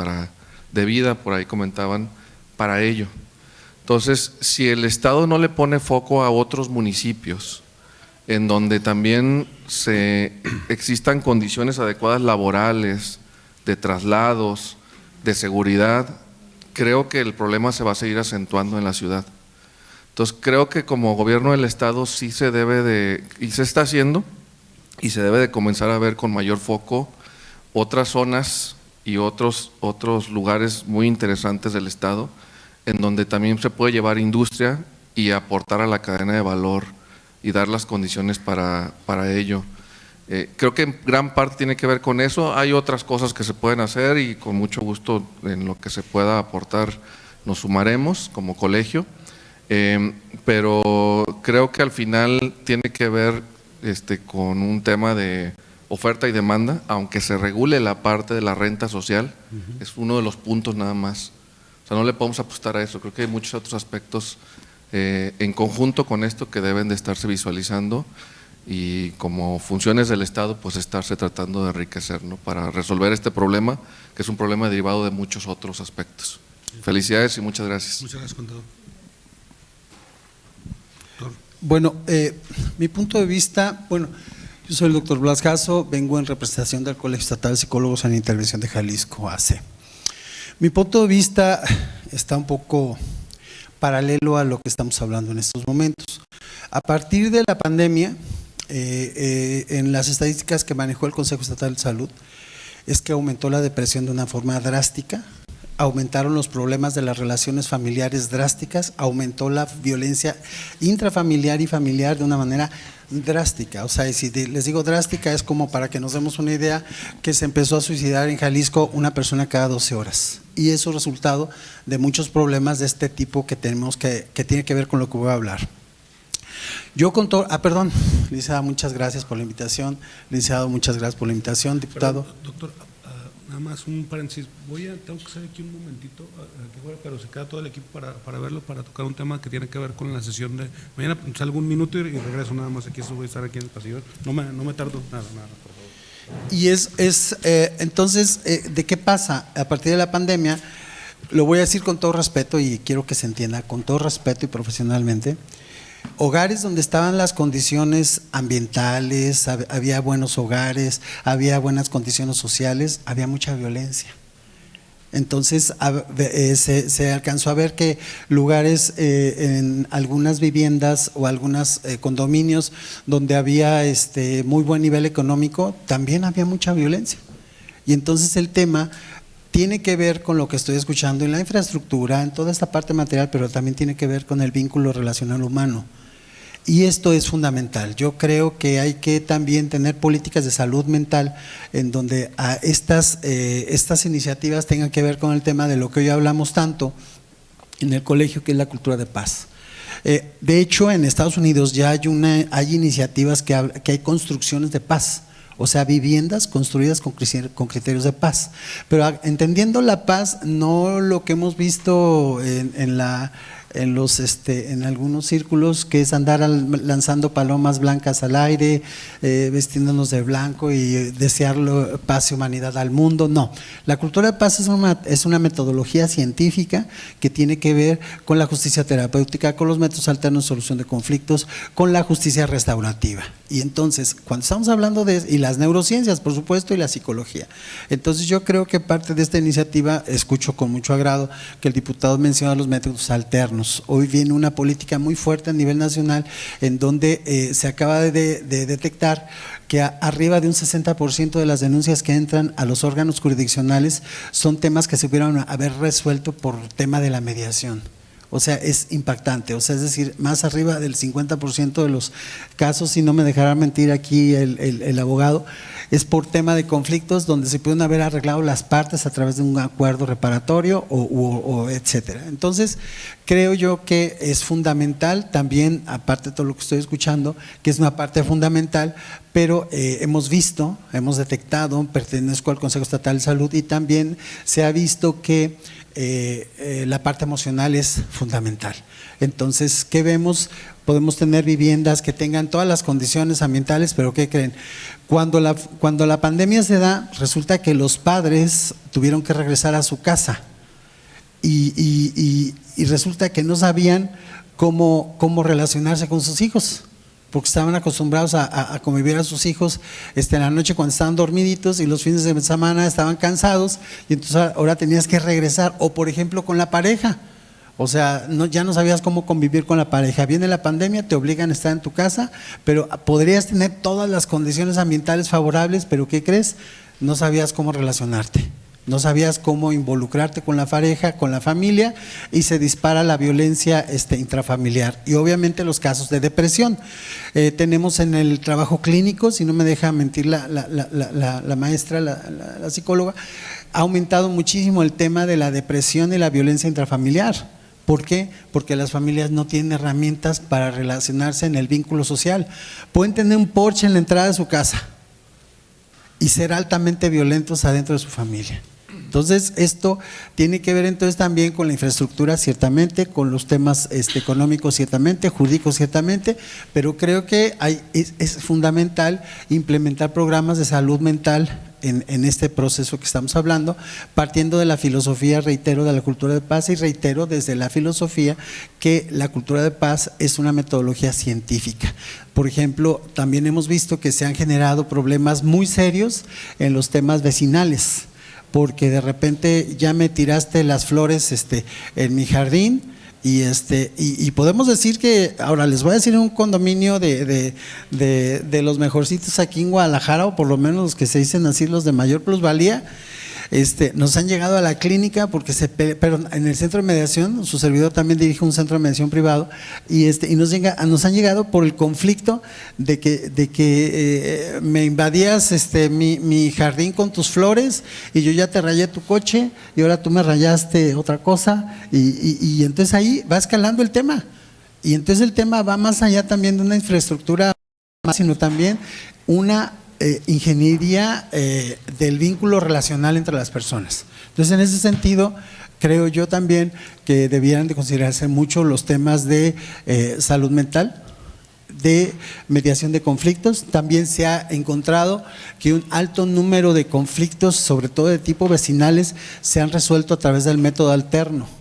de vida, por ahí comentaban, para ello. Entonces, si el Estado no le pone foco a otros municipios, en donde también existan condiciones adecuadas laborales, de traslados, de seguridad, creo que el problema se va a seguir acentuando en la ciudad. Entonces creo que como gobierno del Estado sí se debe de, y se está haciendo, y se debe de comenzar a ver con mayor foco otras zonas y otros lugares muy interesantes del Estado, en donde también se puede llevar industria y aportar a la cadena de valor y dar las condiciones para ello. Creo que en gran parte tiene que ver con eso. Hay otras cosas que se pueden hacer y con mucho gusto en lo que se pueda aportar nos sumaremos como colegio, pero creo que al final tiene que ver con un tema de oferta y demanda, aunque se regule la parte de la renta social, es uno de los puntos nada más. O sea, no le podemos apostar a eso, creo que hay muchos otros aspectos en conjunto con esto que deben de estarse visualizando y como funciones del Estado pues estarse tratando de enriquecer, ¿no?, para resolver este problema, que es un problema derivado de muchos otros aspectos. Felicidades y muchas gracias. Muchas gracias, contador. Bueno, mi punto de vista, bueno, yo soy el doctor Blas Jasso, vengo en representación del Colegio Estatal de Psicólogos en Intervención de Jalisco, AC. Mi punto de vista está un poco paralelo a lo que estamos hablando en estos momentos. A partir de la pandemia, en las estadísticas que manejó el Consejo Estatal de Salud, es que aumentó la depresión de una forma drástica, aumentaron los problemas de las relaciones familiares drásticas, aumentó la violencia intrafamiliar y familiar de una manera drástica. O sea, si les digo drástica es como para que nos demos una idea, que se empezó a suicidar en Jalisco una persona cada 12 horas. Y eso es resultado de muchos problemas de este tipo que tenemos que tiene que ver con lo que voy a hablar. Yo con todo, perdón, licenciada, muchas gracias por la invitación. Licenciado, muchas gracias por la invitación. Diputado. Perdón, doctor, nada más un paréntesis. Tengo que salir aquí un momentito, pero se queda todo el equipo para verlo, para tocar un tema que tiene que ver con la sesión de mañana. Salgo un minuto y regreso nada más aquí. Voy a estar aquí en el pasillo. No me tardo nada, por favor. Y entonces, ¿de qué pasa? A partir de la pandemia, lo voy a decir con todo respeto y quiero que se entienda, con todo respeto y profesionalmente. Hogares donde estaban las condiciones ambientales, había buenos hogares, había buenas condiciones sociales, había mucha violencia. Entonces se alcanzó a ver que lugares en algunas viviendas o algunos condominios donde había muy buen nivel económico, también había mucha violencia. Y entonces el tema tiene que ver con lo que estoy escuchando en la infraestructura, en toda esta parte material, pero también tiene que ver con el vínculo relacional humano. Y esto es fundamental. Yo creo que hay que también tener políticas de salud mental en donde estas iniciativas tengan que ver con el tema de lo que hoy hablamos tanto en el colegio, que es la cultura de paz. De hecho, en Estados Unidos ya hay iniciativas que hay construcciones de paz. O sea, viviendas construidas con criterios de paz. Pero entendiendo la paz, no lo que hemos visto en algunos círculos, que es andar lanzando palomas blancas al aire, vestiéndonos de blanco y desearlo paz y humanidad al mundo. No, la cultura de paz es una metodología científica que tiene que ver con la justicia terapéutica, con los métodos alternos de solución de conflictos, con la justicia restaurativa. Y entonces, cuando estamos hablando y las neurociencias, por supuesto, y la psicología. Entonces yo creo que parte de esta iniciativa, escucho con mucho agrado que el diputado menciona los métodos alternos. Hoy viene una política muy fuerte a nivel nacional en donde se acaba de detectar que arriba de un 60% de las denuncias que entran a los órganos jurisdiccionales son temas que se pudieron haber resuelto por tema de la mediación. O sea, es impactante, o sea, es decir, más arriba del 50% de los casos, si no me dejará mentir aquí el abogado, es por tema de conflictos donde se pueden haber arreglado las partes a través de un acuerdo reparatorio o etcétera. Entonces, creo yo que es fundamental también, aparte de todo lo que estoy escuchando, que es una parte fundamental, pero hemos visto, hemos detectado, pertenezco al Consejo Estatal de Salud y también se ha visto que la parte emocional es fundamental. Entonces, ¿qué vemos? Podemos tener viviendas que tengan todas las condiciones ambientales, pero ¿qué creen? Cuando la pandemia se da, resulta que los padres tuvieron que regresar a su casa y resulta que no sabían cómo relacionarse con sus hijos, porque estaban acostumbrados a convivir a sus hijos en la noche cuando estaban dormiditos y los fines de semana estaban cansados y entonces ahora tenías que regresar. O por ejemplo con la pareja, o sea, ya no sabías cómo convivir con la pareja. Viene la pandemia, te obligan a estar en tu casa, pero podrías tener todas las condiciones ambientales favorables, pero ¿qué crees? No sabías cómo relacionarte. No sabías cómo involucrarte con la pareja, con la familia, y se dispara la violencia intrafamiliar y obviamente los casos de depresión. Tenemos en el trabajo clínico, si no me deja mentir la maestra, la psicóloga, ha aumentado muchísimo el tema de la depresión y la violencia intrafamiliar. ¿Por qué? Porque las familias no tienen herramientas para relacionarse en el vínculo social. Pueden tener un Porsche en la entrada de su casa y ser altamente violentos adentro de su familia. Entonces, esto tiene que ver entonces también con la infraestructura, ciertamente, con los temas económicos, ciertamente, jurídicos, ciertamente, pero creo que es fundamental implementar programas de salud mental en este proceso que estamos hablando, partiendo de la filosofía, reitero, de la cultura de paz, y reitero desde la filosofía que la cultura de paz es una metodología científica. Por ejemplo, también hemos visto que se han generado problemas muy serios en los temas vecinales, porque de repente ya me tiraste las flores en mi jardín y podemos decir que, ahora les voy a decir, un condominio de los mejorcitos aquí en Guadalajara, o por lo menos los que se dicen así, los de mayor plusvalía, nos han llegado a la clínica porque pero en el centro de mediación, su servidor también dirige un centro de mediación privado, y nos han llegado por el conflicto de que me invadías mi jardín con tus flores y yo ya te rayé tu coche y ahora tú me rayaste otra cosa, y entonces ahí va escalando el tema, y entonces el tema va más allá también de una infraestructura, sino también una ingeniería del vínculo relacional entre las personas. Entonces, en ese sentido, creo yo también que debieran de considerarse mucho los temas de salud mental, de mediación de conflictos. También se ha encontrado que un alto número de conflictos, sobre todo de tipo vecinales, se han resuelto a través del método alterno.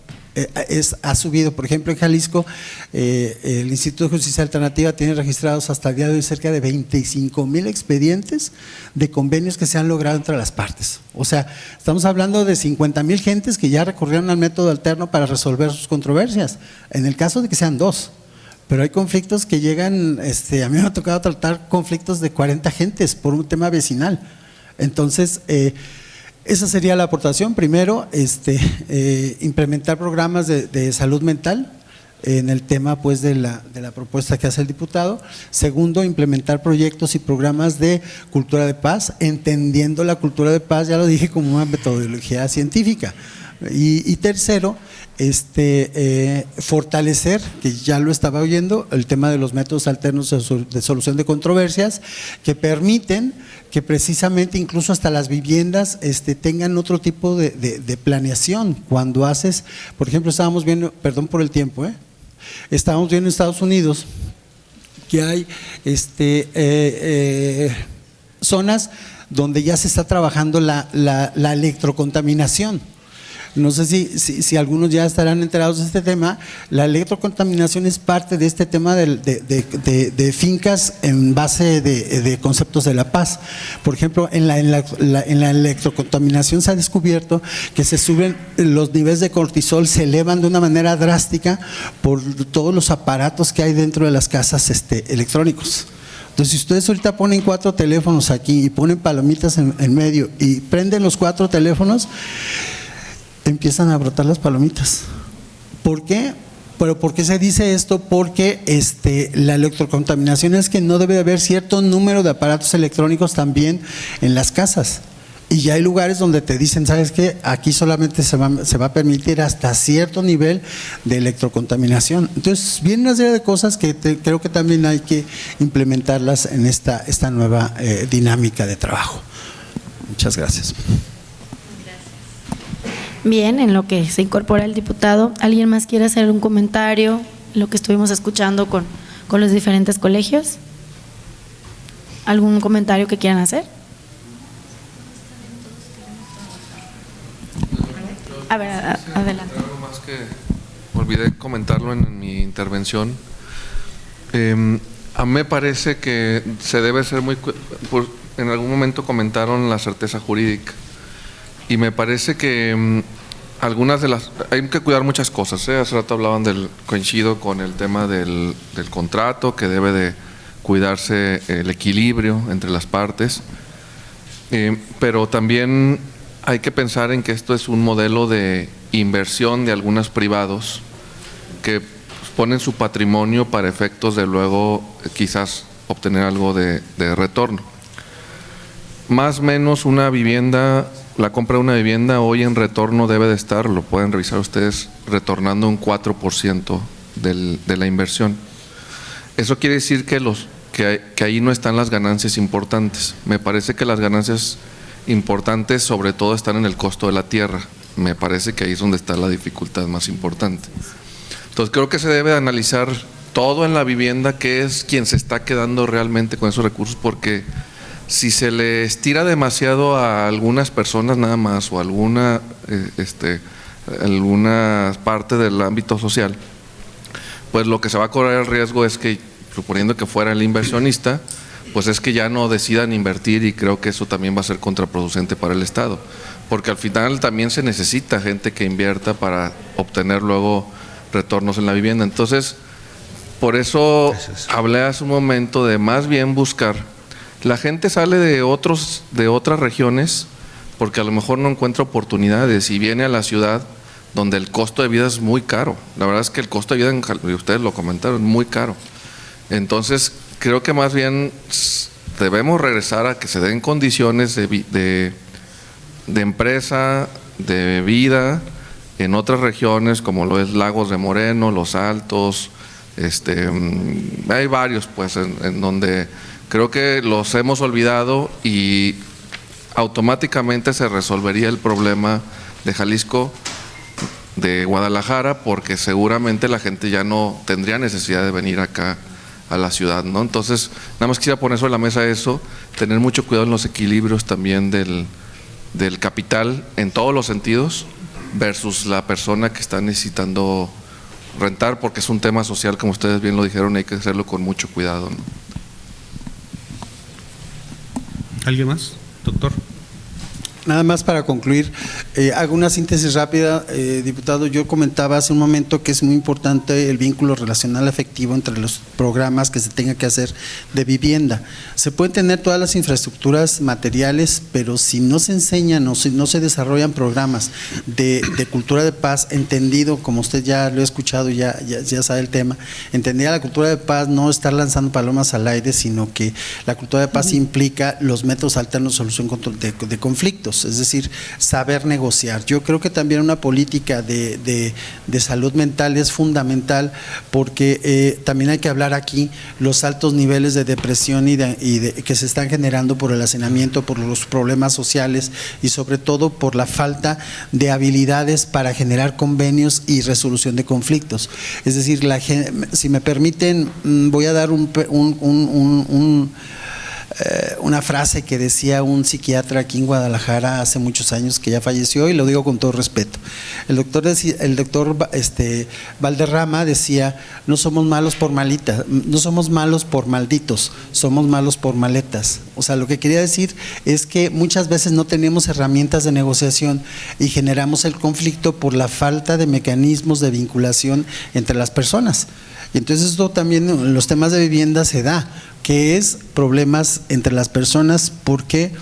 Ha subido, por ejemplo, en Jalisco, el Instituto de Justicia Alternativa tiene registrados hasta el día de hoy cerca de 25,000 expedientes de convenios que se han logrado entre las partes. O sea, estamos hablando de 50,000 gentes que ya recurrieron al método alterno para resolver sus controversias, en el caso de que sean dos. Pero hay conflictos que llegan, a mí me ha tocado tratar conflictos de 40 gentes por un tema vecinal. Entonces, esa sería la aportación. Primero, implementar programas de salud mental en el tema pues de la propuesta que hace el diputado. Segundo, implementar proyectos y programas de cultura de paz, entendiendo la cultura de paz, ya lo dije, como una metodología científica. Y tercero, fortalecer, que ya lo estaba oyendo, el tema de los métodos alternos de solución de controversias, que permiten que precisamente incluso hasta las viviendas tengan otro tipo de planeación. Cuando haces, por ejemplo, estábamos viendo, perdón por el tiempo, estábamos viendo en Estados Unidos que hay zonas donde ya se está trabajando la electrocontaminación. No sé si algunos ya estarán enterados de este tema. La electrocontaminación es parte de este tema de fincas en base de conceptos de la paz. Por ejemplo, en la electrocontaminación se ha descubierto que se suben los niveles de cortisol, se elevan de una manera drástica por todos los aparatos que hay dentro de las casas electrónicos. Entonces, si ustedes ahorita ponen 4 teléfonos aquí y ponen palomitas en medio y prenden los 4 teléfonos, empiezan a brotar las palomitas. ¿Por qué? Pero ¿por qué se dice esto? Porque la electrocontaminación es que no debe de haber cierto número de aparatos electrónicos también en las casas. Y ya hay lugares donde te dicen, ¿sabes qué? Aquí solamente se va a permitir hasta cierto nivel de electrocontaminación. Entonces, viene una serie de cosas que creo que también hay que implementarlas en esta nueva dinámica de trabajo. Muchas gracias. Bien, en lo que se incorpora el diputado, ¿alguien más quiere hacer un comentario en lo que estuvimos escuchando con los diferentes colegios? ¿Algún comentario que quieran hacer? A ver, adelante. Algo más que olvidé comentarlo en mi intervención. A mí me parece que se debe ser en algún momento comentaron la certeza jurídica y me parece que algunas de las, hay que cuidar muchas cosas, hace rato hablaban coincido con el tema del contrato, que debe de cuidarse el equilibrio entre las partes, pero también hay que pensar en que esto es un modelo de inversión de algunos privados que ponen su patrimonio para efectos de luego quizás obtener algo de retorno. Más o menos una vivienda, la compra de una vivienda hoy en retorno debe de estar, lo pueden revisar ustedes, retornando un 4% de la inversión. Eso quiere decir que ahí no están las ganancias importantes. Me parece que las ganancias importantes sobre todo están en el costo de la tierra. Me parece que ahí es donde está la dificultad más importante. Entonces creo que se debe analizar todo en la vivienda, qué es quien se está quedando realmente con esos recursos, porque si se le estira demasiado a algunas personas nada más o alguna parte del ámbito social, pues lo que se va a correr el riesgo es que, suponiendo que fuera el inversionista, pues es que ya no decidan invertir, y creo que eso también va a ser contraproducente para el Estado, porque al final también se necesita gente que invierta para obtener luego retornos en la vivienda. Entonces, por eso hablé hace un momento de más bien buscar. La gente sale de otras regiones porque a lo mejor no encuentra oportunidades y viene a la ciudad donde el costo de vida es muy caro. La verdad es que el costo de vida, ustedes lo comentaron, es muy caro. Entonces, creo que más bien debemos regresar a que se den condiciones de empresa, de vida en otras regiones como lo es Lagos de Moreno, Los Altos, hay varios pues en donde creo que los hemos olvidado y automáticamente se resolvería el problema de Jalisco, de Guadalajara, porque seguramente la gente ya no tendría necesidad de venir acá a la ciudad, ¿no? Entonces, nada más quisiera poner sobre la mesa eso, tener mucho cuidado en los equilibrios también del capital en todos los sentidos versus la persona que está necesitando rentar, porque es un tema social, como ustedes bien lo dijeron, hay que hacerlo con mucho cuidado, ¿no? ¿Alguien más, doctor? Nada más para concluir, hago una síntesis rápida, diputado. Yo comentaba hace un momento que es muy importante el vínculo relacional afectivo entre los programas que se tenga que hacer de vivienda. Se pueden tener todas las infraestructuras materiales, pero si no se enseñan o si no se desarrollan programas de cultura de paz, entendido, como usted ya lo ha escuchado, ya sabe el tema, entendida la cultura de paz, no estar lanzando palomas al aire, sino que la cultura de paz implica los métodos alternos de solución de conflictos. Es decir, saber negociar. Yo creo que también una política de salud mental es fundamental, porque también hay que hablar aquí los altos niveles de depresión que se están generando por el hacinamiento, por los problemas sociales y sobre todo por la falta de habilidades para generar convenios y resolución de conflictos. Es decir, si me permiten, voy a dar una frase que decía un psiquiatra aquí en Guadalajara hace muchos años, que ya falleció, y lo digo con todo respeto. El doctor Valderrama decía: no somos malos por malitas, no somos malos por malditos, somos malos por maletas. O sea, lo que quería decir es que muchas veces no tenemos herramientas de negociación y generamos el conflicto por la falta de mecanismos de vinculación entre las personas. Y entonces esto también en los temas de vivienda se da, que es problemas entre las personas. ¿Por qué?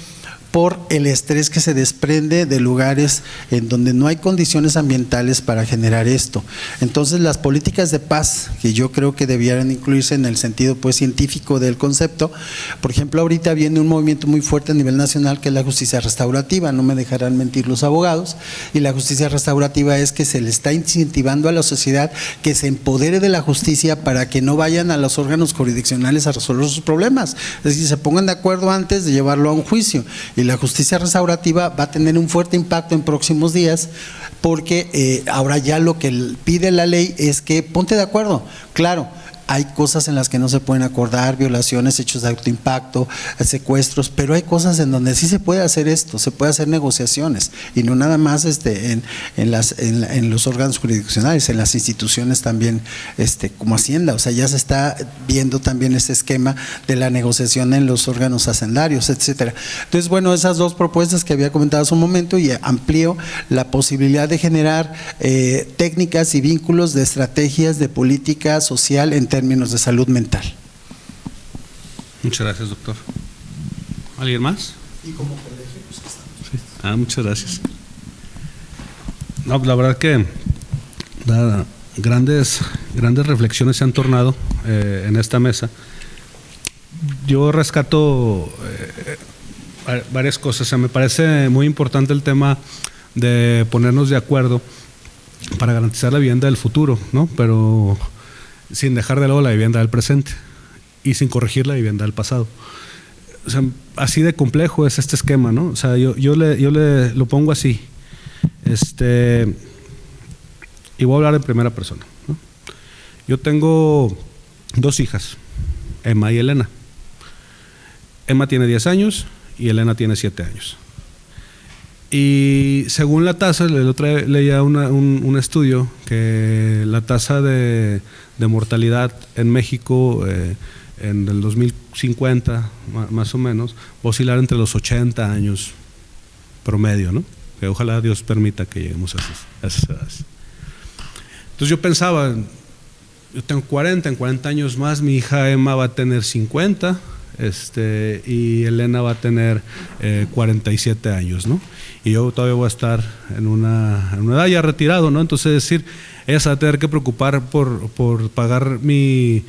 por el estrés que se desprende de lugares en donde no hay condiciones ambientales para generar esto. Entonces, las políticas de paz, que yo creo que debieran incluirse en el sentido pues científico del concepto, por ejemplo, ahorita viene un movimiento muy fuerte a nivel nacional que es la justicia restaurativa, no me dejarán mentir los abogados, y la justicia restaurativa es que se le está incentivando a la sociedad que se empodere de la justicia para que no vayan a los órganos jurisdiccionales a resolver sus problemas, es decir, se pongan de acuerdo antes de llevarlo a un juicio, y la justicia restaurativa va a tener un fuerte impacto en próximos días porque ahora ya lo que pide la ley es que ponte de acuerdo, claro. Hay cosas en las que no se pueden acordar, violaciones, hechos de alto impacto, secuestros, pero hay cosas en donde sí se puede hacer esto, se puede hacer negociaciones y no nada más en los órganos jurisdiccionales, en las instituciones también como Hacienda, o sea, ya se está viendo también este esquema de la negociación en los órganos hacendarios, etcétera. Entonces, bueno, esas dos propuestas que había comentado hace un momento y amplío la posibilidad de generar técnicas y vínculos de estrategias de política social en términos de salud mental. Muchas gracias, doctor. ¿Alguien más? Y como colegio, pues estamos. Sí. Muchas gracias. No, la verdad que grandes reflexiones se han tornado en esta mesa. Yo rescato varias cosas. O sea, me parece muy importante el tema de ponernos de acuerdo para garantizar la vivienda del futuro, ¿no? Pero sin dejar de lado la vivienda del presente y sin corregir la vivienda del pasado. O sea, así de complejo es este esquema, ¿no? O sea, yo le lo pongo así. Y voy a hablar en primera persona, ¿no? Yo tengo 2 hijas, Emma y Elena. Emma tiene 10 años y Elena tiene 7 años. Y según la tasa, el otro día leía un estudio que la tasa de mortalidad en México en el 2050, más o menos, va a oscilar entre los 80 años promedio, ¿no? Que ojalá Dios permita que lleguemos a esas edades. Entonces yo pensaba, yo tengo 40, en 40 años más mi hija Emma va a tener 50, y Elena va a tener 47 años, ¿no? Y yo todavía voy a estar en una edad ya retirado, ¿no? Entonces, es decir, ella se va a tener que preocupar por pagar mi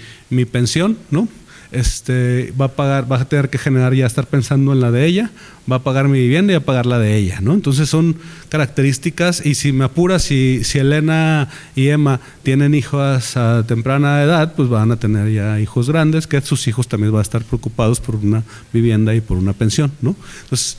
pensión, ¿no? Va a tener que generar, ya estar pensando en la de ella, va a pagar mi vivienda y va a pagar la de ella, ¿no? Entonces son características, y si me apuras, si Elena y Emma tienen hijos a temprana edad, pues van a tener ya hijos grandes, que sus hijos también van a estar preocupados por una vivienda y por una pensión, ¿no? Entonces,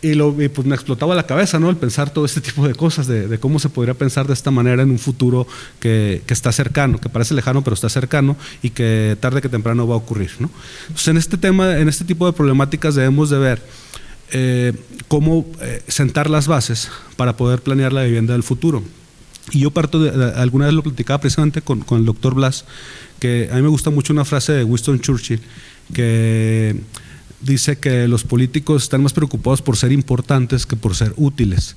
y pues me explotaba la cabeza, ¿no? El pensar todo este tipo de cosas, de cómo se podría pensar de esta manera en un futuro que está cercano, que parece lejano, pero está cercano y que tarde que temprano va a ocurrir, ¿no? Entonces, en este tipo de problemáticas debemos de ver cómo sentar las bases para poder planear la vivienda del futuro. Y yo alguna vez lo platicaba precisamente con el doctor Blas, que a mí me gusta mucho una frase de Winston Churchill, que dice que los políticos están más preocupados por ser importantes que por ser útiles.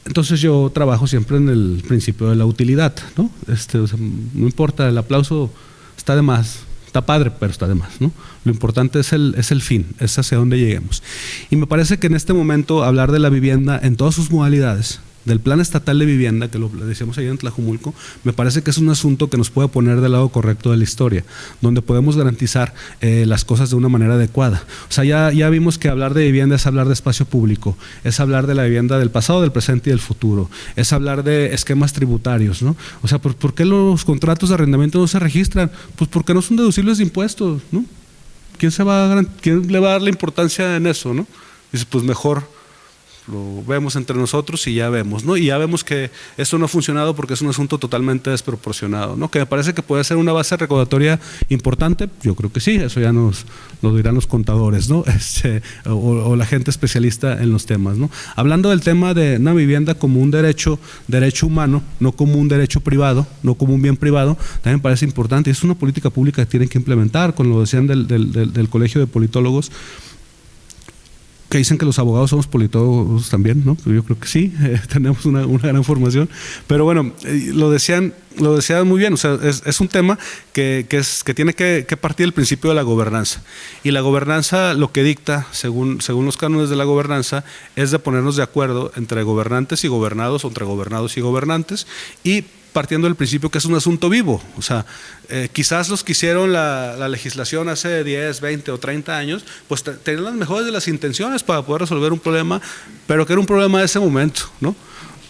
Entonces yo trabajo siempre en el principio de la utilidad, ¿no? O sea, no importa, el aplauso está de más, está padre, pero está de más, ¿no? Lo importante es el fin, es hacia dónde lleguemos. Y me parece que en este momento hablar de la vivienda en todas sus modalidades, del plan estatal de vivienda, que lo decíamos ayer en Tlajumulco, me parece que es un asunto que nos puede poner del lado correcto de la historia, donde podemos garantizar las cosas de una manera adecuada. O sea, ya vimos que hablar de vivienda es hablar de espacio público, es hablar de la vivienda del pasado, del presente y del futuro, es hablar de esquemas tributarios, ¿no? O sea, ¿por qué los contratos de arrendamiento no se registran? Pues porque no son deducibles de impuestos, ¿no? ¿Quién le va a dar la importancia en eso, no? Dice, pues mejor lo vemos entre nosotros y ya vemos, ¿no? Y ya vemos que esto no ha funcionado porque es un asunto totalmente desproporcionado, ¿no? Que me parece que puede ser una base recaudatoria importante, yo creo que sí, eso ya nos lo dirán los contadores, ¿no? O la gente especialista en los temas, ¿no? Hablando del tema de una vivienda como un derecho humano, no como un derecho privado, no como un bien privado, también me parece importante, y es una política pública que tienen que implementar, con lo decían del Colegio de Politólogos. que dicen que los abogados somos politólogos también, ¿no? Yo creo que sí, tenemos una gran formación, pero bueno, lo decían muy bien, o sea, es un tema que tiene que partir del principio de la gobernanza, y la gobernanza lo que dicta, según los cánones de la gobernanza, es de ponernos de acuerdo entre gobernantes y gobernados, o entre gobernados y gobernantes, y partiendo del principio que es un asunto vivo, o sea, quizás los que hicieron la legislación hace 10, 20 o 30 años, pues tenían las mejores de las intenciones para poder resolver un problema, pero que era un problema de ese momento, ¿no?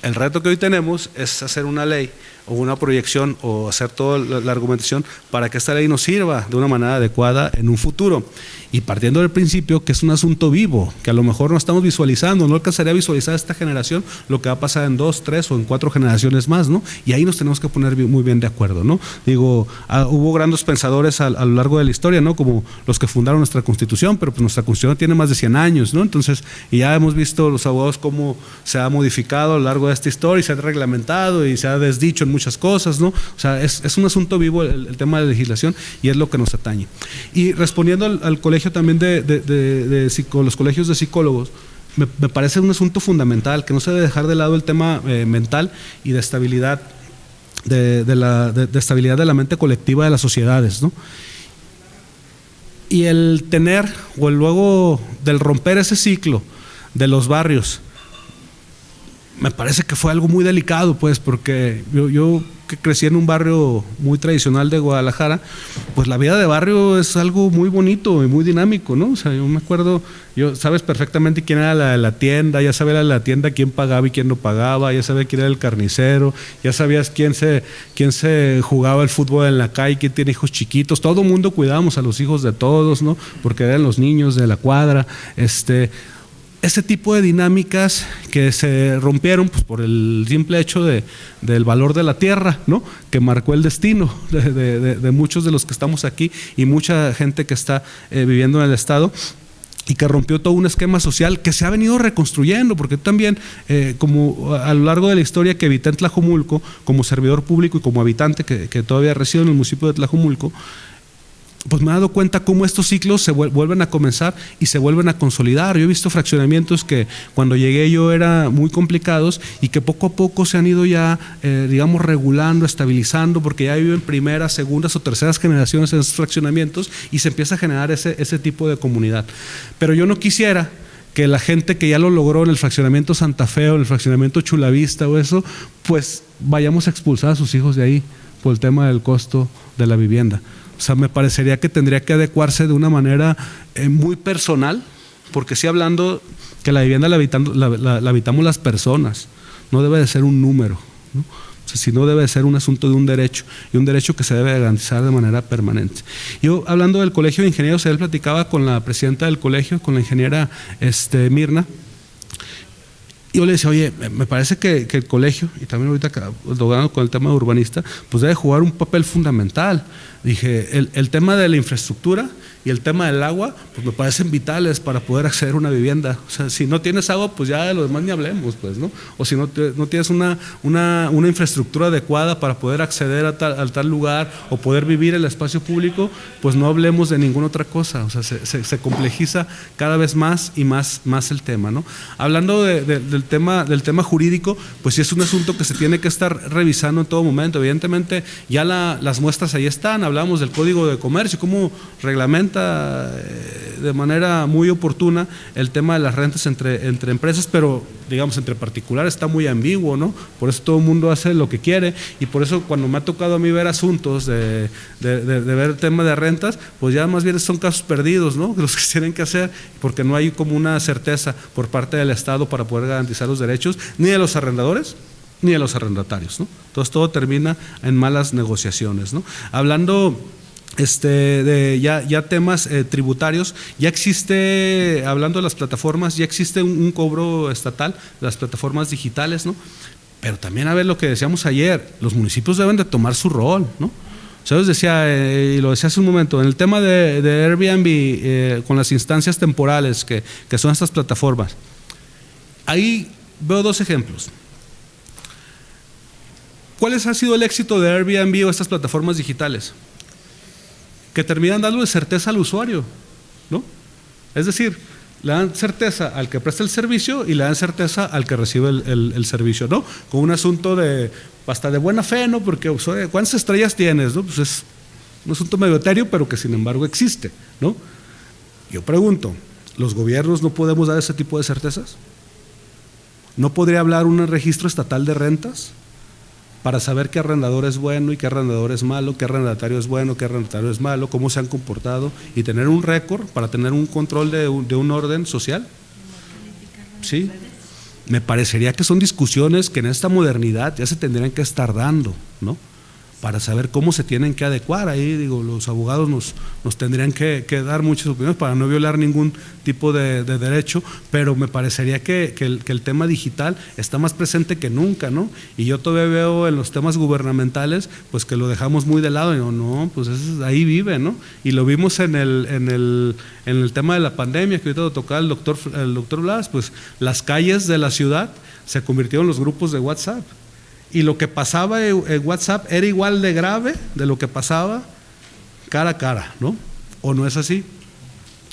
El reto que hoy tenemos es hacer una ley o una proyección o hacer toda la argumentación para que esta ley nos sirva de una manera adecuada en un futuro. Y partiendo del principio que es un asunto vivo, que a lo mejor no estamos visualizando, no alcanzaría a visualizar esta generación lo que va a pasar en 2, 3 o en 4 generaciones más, ¿no? Y ahí nos tenemos que poner muy bien de acuerdo, ¿no? Digo, hubo grandes pensadores a lo largo de la historia, ¿no? Como los que fundaron nuestra Constitución, pero pues nuestra Constitución tiene más de 100 años, ¿no? Entonces, y ya hemos visto los abogados cómo se ha modificado a lo largo de esta historia y se ha reglamentado y se ha desdicho en muchas cosas, ¿no? O sea, es un asunto vivo el tema de la legislación y es lo que nos atañe. Y respondiendo al colegio también los colegios de psicólogos, me parece un asunto fundamental, que no se debe dejar de lado el tema mental y de estabilidad, de estabilidad de la mente colectiva de las sociedades, ¿no? Y el tener, o luego del romper ese ciclo de los barrios, me parece que fue algo muy delicado, pues, porque yo que crecí en un barrio muy tradicional de Guadalajara, pues la vida de barrio es algo muy bonito y muy dinámico, ¿no? O sea, yo me acuerdo, sabes perfectamente quién era la tienda, ya sabía la tienda quién pagaba y quién no pagaba, ya sabía quién era el carnicero, ya sabías quién se jugaba el fútbol en la calle, quién tiene hijos chiquitos, todo el mundo cuidábamos a los hijos de todos, ¿no? Porque eran los niños de la cuadra, ese tipo de dinámicas que se rompieron pues, por el simple hecho del valor de la tierra, ¿no? Que marcó el destino de muchos de los que estamos aquí y mucha gente que está viviendo en el estado, y que rompió todo un esquema social que se ha venido reconstruyendo, porque también, como a lo largo de la historia que habité en Tlajomulco, como servidor público y como habitante que todavía resido en el municipio de Tlajomulco, pues me he dado cuenta cómo estos ciclos se vuelven a comenzar y se vuelven a consolidar. Yo he visto fraccionamientos que cuando llegué yo eran muy complicados y que poco a poco se han ido ya, digamos, regulando, estabilizando, porque ya viven primeras, segundas o terceras generaciones en esos fraccionamientos y se empieza a generar ese tipo de comunidad. Pero yo no quisiera que la gente que ya lo logró en el fraccionamiento Santa Fe o en el fraccionamiento Chulavista o eso, pues vayamos a expulsar a sus hijos de ahí por el tema del costo de la vivienda. O sea, me parecería que tendría que adecuarse de una manera muy personal, porque sí, hablando que la vivienda la habitamos las personas, no debe de ser un número, ¿no? O sea, sino debe de ser un asunto de un derecho, y un derecho que se debe garantizar de manera permanente. Yo, hablando del Colegio de Ingenieros, él platicaba con la presidenta del colegio, con la ingeniera Mirna. Yo le decía, oye, me parece que el colegio, y también ahorita logrando con el tema de urbanista, pues debe jugar un papel fundamental. Dije, el tema de la infraestructura y el tema del agua, pues me parecen vitales para poder acceder a una vivienda. O sea, si no tienes agua, pues ya de lo demás ni hablemos, pues, ¿no? O si no tienes una infraestructura adecuada para poder acceder a tal lugar o poder vivir el espacio público, pues no hablemos de ninguna otra cosa. O sea, se complejiza cada vez más y más el tema, ¿no? Hablando del tema jurídico, pues sí es un asunto que se tiene que estar revisando en todo momento. Evidentemente, ya las muestras ahí están. Hablamos del Código de Comercio, cómo reglamenta de manera muy oportuna el tema de las rentas entre empresas, pero digamos entre particulares está muy ambiguo, ¿no? Por eso todo el mundo hace lo que quiere, y por eso cuando me ha tocado a mí ver asuntos de ver el tema de rentas, pues ya más bien son casos perdidos, ¿no? Los que se tienen que hacer, porque no hay como una certeza por parte del Estado para poder garantizar los derechos, ni de los arrendadores ni de los arrendatarios, ¿no? Entonces todo termina en malas negociaciones, ¿no? Hablando de ya temas tributarios, ya existe, hablando de las plataformas, ya existe un cobro estatal de las plataformas digitales, ¿no? Pero también, a ver, lo que decíamos ayer, los municipios deben de tomar su rol, ¿no? O sea, les decía, y lo decía hace un momento, en el tema de Airbnb, con las instancias temporales que son estas plataformas, ahí veo dos ejemplos. ¿Cuál ha sido el éxito de Airbnb o estas plataformas digitales? Que terminan dando de certeza al usuario, ¿no? Es decir, Le dan certeza al que presta el servicio y le dan certeza al que recibe el servicio, ¿no? Con un asunto de, hasta de buena fe, ¿no? Porque, oye, ¿cuántas estrellas tienes? ¿No? Pues es un asunto medio etéreo, pero que sin embargo existe, ¿no? Yo pregunto, ¿los gobiernos no podemos dar ese tipo de certezas? ¿No podría hablar un registro estatal de rentas para saber qué arrendador es bueno y qué arrendador es malo, qué arrendatario es bueno, qué arrendatario es malo, cómo se han comportado y tener un récord para tener un control de un orden social? Sí, me parecería que son discusiones que en esta modernidad ya se tendrían que estar dando, ¿no? Para saber cómo se tienen que adecuar. Ahí, digo, los abogados nos tendrían que dar muchas opiniones para no violar ningún tipo de derecho, pero me parecería que el tema digital está más presente que nunca, ¿no? Y yo todavía veo en los temas gubernamentales, pues que lo dejamos muy de lado, y no, pues ahí vive, ¿no? Y lo vimos en el tema de la pandemia, que ahorita lo tocaba el doctor Blas, pues las calles de la ciudad se convirtieron en los grupos de WhatsApp. Y lo que pasaba en WhatsApp era igual de grave de lo que pasaba cara a cara, ¿no? ¿O no es así?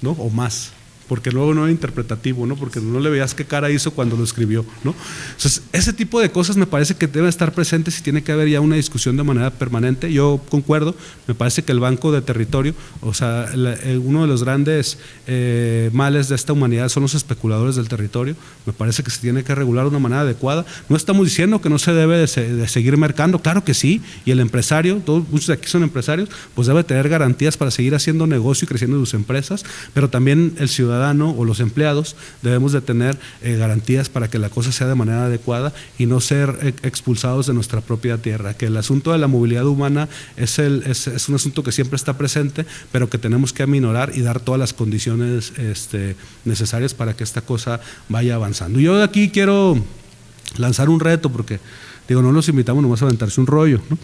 ¿No? O más, porque luego no era interpretativo, ¿no? Porque no le veías qué cara hizo cuando lo escribió, ¿no? Entonces, ese tipo de cosas me parece que deben estar presentes y tiene que haber ya una discusión de manera permanente. Yo concuerdo, me parece que el Banco de Territorio, o sea, uno de los grandes males de esta humanidad son los especuladores del territorio. Me parece que se tiene que regular de una manera adecuada. No estamos diciendo que no se debe de seguir mercando, claro que sí, y el empresario, muchos de aquí son empresarios, pues debe tener garantías para seguir haciendo negocio y creciendo sus empresas, pero también el ciudadano o los empleados debemos de tener garantías para que la cosa sea de manera adecuada y no ser expulsados de nuestra propia tierra, que el asunto de la movilidad humana es un asunto que siempre está presente, pero que tenemos que aminorar y dar todas las condiciones necesarias para que esta cosa vaya avanzando. Yo de aquí quiero lanzar un reto, porque digo, no los invitamos nomás a aventarse un rollo, ¿no?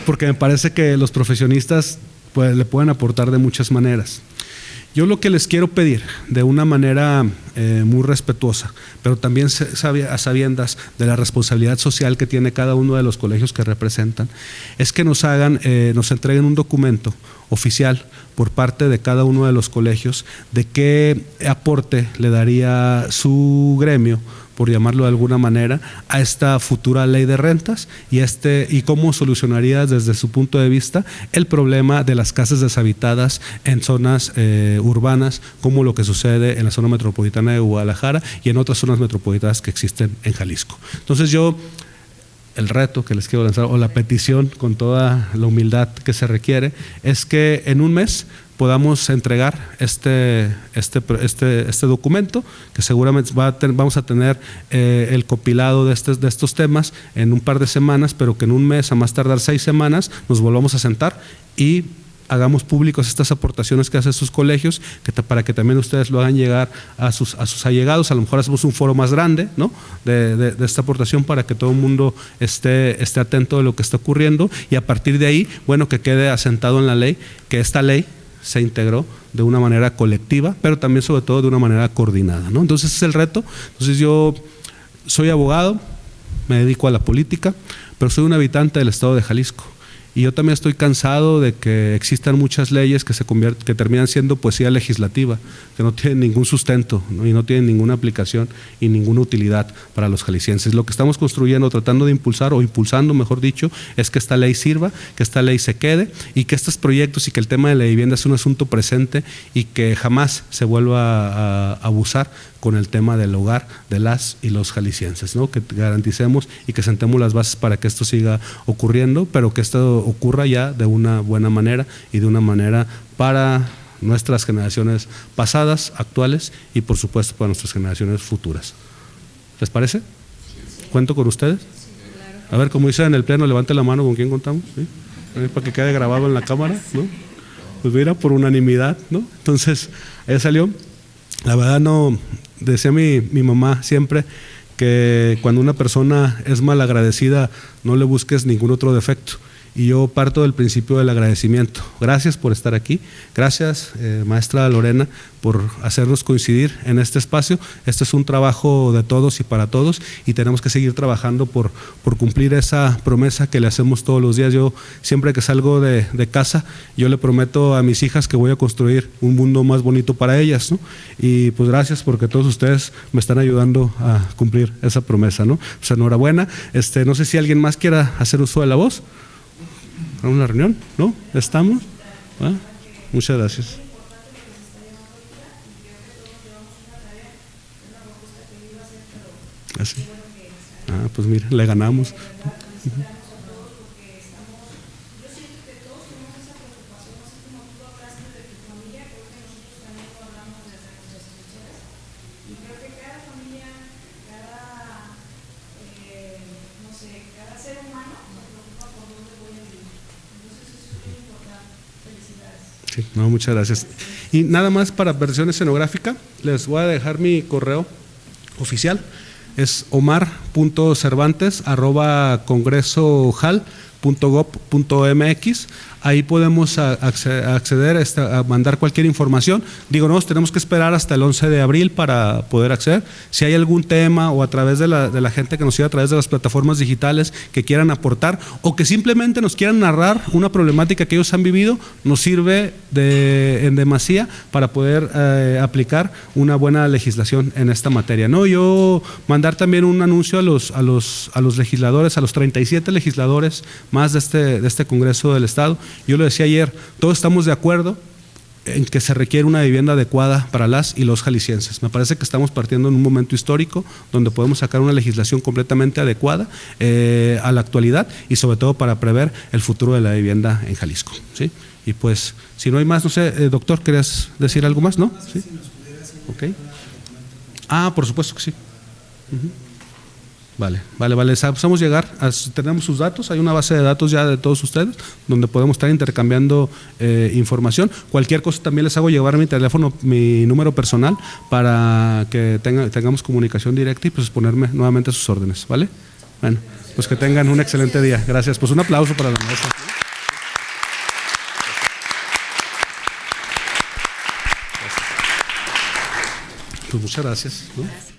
Porque me parece que los profesionistas pues, le pueden aportar de muchas maneras. Yo lo que les quiero pedir, de una manera muy respetuosa, pero también a sabiendas de la responsabilidad social que tiene cada uno de los colegios que representan, es que nos entreguen un documento oficial por parte de cada uno de los colegios de qué aporte le daría su gremio, por llamarlo de alguna manera, a esta futura ley de rentas y cómo solucionaría desde su punto de vista el problema de las casas deshabitadas en zonas urbanas, como lo que sucede en la zona metropolitana de Guadalajara y en otras zonas metropolitanas que existen en Jalisco. Entonces el reto que les quiero lanzar, o la petición con toda la humildad que se requiere, es que en un mes podamos entregar este documento, que seguramente vamos a tener el compilado de estos temas en un par de semanas, pero que en un mes, a más tardar 6 semanas, nos volvamos a sentar y hagamos públicos estas aportaciones que hacen sus colegios, para que también ustedes lo hagan llegar a sus allegados. A lo mejor hacemos un foro más grande, ¿no? de esta aportación, para que todo el mundo esté atento de lo que está ocurriendo, y a partir de ahí, bueno, que quede asentado en la ley, que esta ley se integró de una manera colectiva, pero también sobre todo de una manera coordinada, ¿no? Entonces ese es el reto. Entonces yo soy abogado, me dedico a la política, pero soy un habitante del estado de Jalisco. Y yo también estoy cansado de que existan muchas leyes que terminan siendo poesía legislativa, que no tienen ningún sustento, ¿no? Y no tienen ninguna aplicación y ninguna utilidad para los jaliscienses. Lo que estamos construyendo, tratando de impulsar, o impulsando, mejor dicho, es que esta ley sirva, que esta ley se quede y que estos proyectos y que el tema de la vivienda es un asunto presente y que jamás se vuelva a abusar con el tema del hogar de las y los jaliscienses, ¿no? Que garanticemos y que sentemos las bases para que esto siga ocurriendo, pero que esto ocurra ya de una buena manera y de una manera para nuestras generaciones pasadas, actuales y por supuesto para nuestras generaciones futuras. ¿Les parece? ¿Cuento con ustedes? A ver, como dice en el pleno, levante la mano con quién contamos, ¿sí? Para que quede grabado en la cámara, ¿no? Pues mira, por unanimidad, ¿no? Entonces, ahí salió. La verdad no, decía mi mamá siempre que cuando una persona es malagradecida no le busques ningún otro defecto. y yo parto del principio del agradecimiento. Gracias por estar aquí, gracias maestra Lorena por hacernos coincidir en este espacio. Este es un trabajo de todos y para todos y tenemos que seguir trabajando por cumplir esa promesa que le hacemos todos los días. Yo siempre que salgo de casa, yo le prometo a mis hijas que voy a construir un mundo más bonito para ellas, ¿no? Y pues gracias porque todos ustedes me están ayudando a cumplir esa promesa, ¿no? Pues enhorabuena. No sé si alguien más quiera hacer uso de la voz. ¿A una reunión? ¿No? ¿Estamos? ¿Ah? Muchas gracias. Así. Ah, pues mira, le ganamos. Sí, no, muchas gracias. Y nada más para versión escenográfica, les voy a dejar mi correo oficial. Es omar.cervantes@congresojal.gov.mx. Ahí podemos acceder a mandar cualquier información. Digo, no, tenemos que esperar hasta el 11 de abril para poder acceder. Si hay algún tema o a través de la gente que nos sigue a través de las plataformas digitales que quieran aportar o que simplemente nos quieran narrar una problemática que ellos han vivido, nos sirve en demasía para poder aplicar una buena legislación en esta materia. No, yo mandar también un anuncio a los legisladores, a los 37 legisladores más de este Congreso del Estado. Yo lo decía ayer, todos estamos de acuerdo en que se requiere una vivienda adecuada para las y los jaliscienses. Me parece que estamos partiendo en un momento histórico donde podemos sacar una legislación completamente adecuada a la actualidad y sobre todo para prever el futuro de la vivienda en Jalisco, ¿sí? Y pues, si no hay más, no sé, doctor, ¿querías decir algo más? ¿No? ¿Sí? Ok. Ah, por supuesto que sí. Vale. Vamos a llegar, tenemos sus datos, hay una base de datos ya de todos ustedes donde podemos estar intercambiando información. Cualquier cosa también les hago llevar mi teléfono, mi número personal para que tengamos comunicación directa y pues ponerme nuevamente a sus órdenes, ¿vale? Bueno, pues que tengan un excelente día. Gracias. Pues un aplauso para la mesa. Pues muchas gracias, ¿no?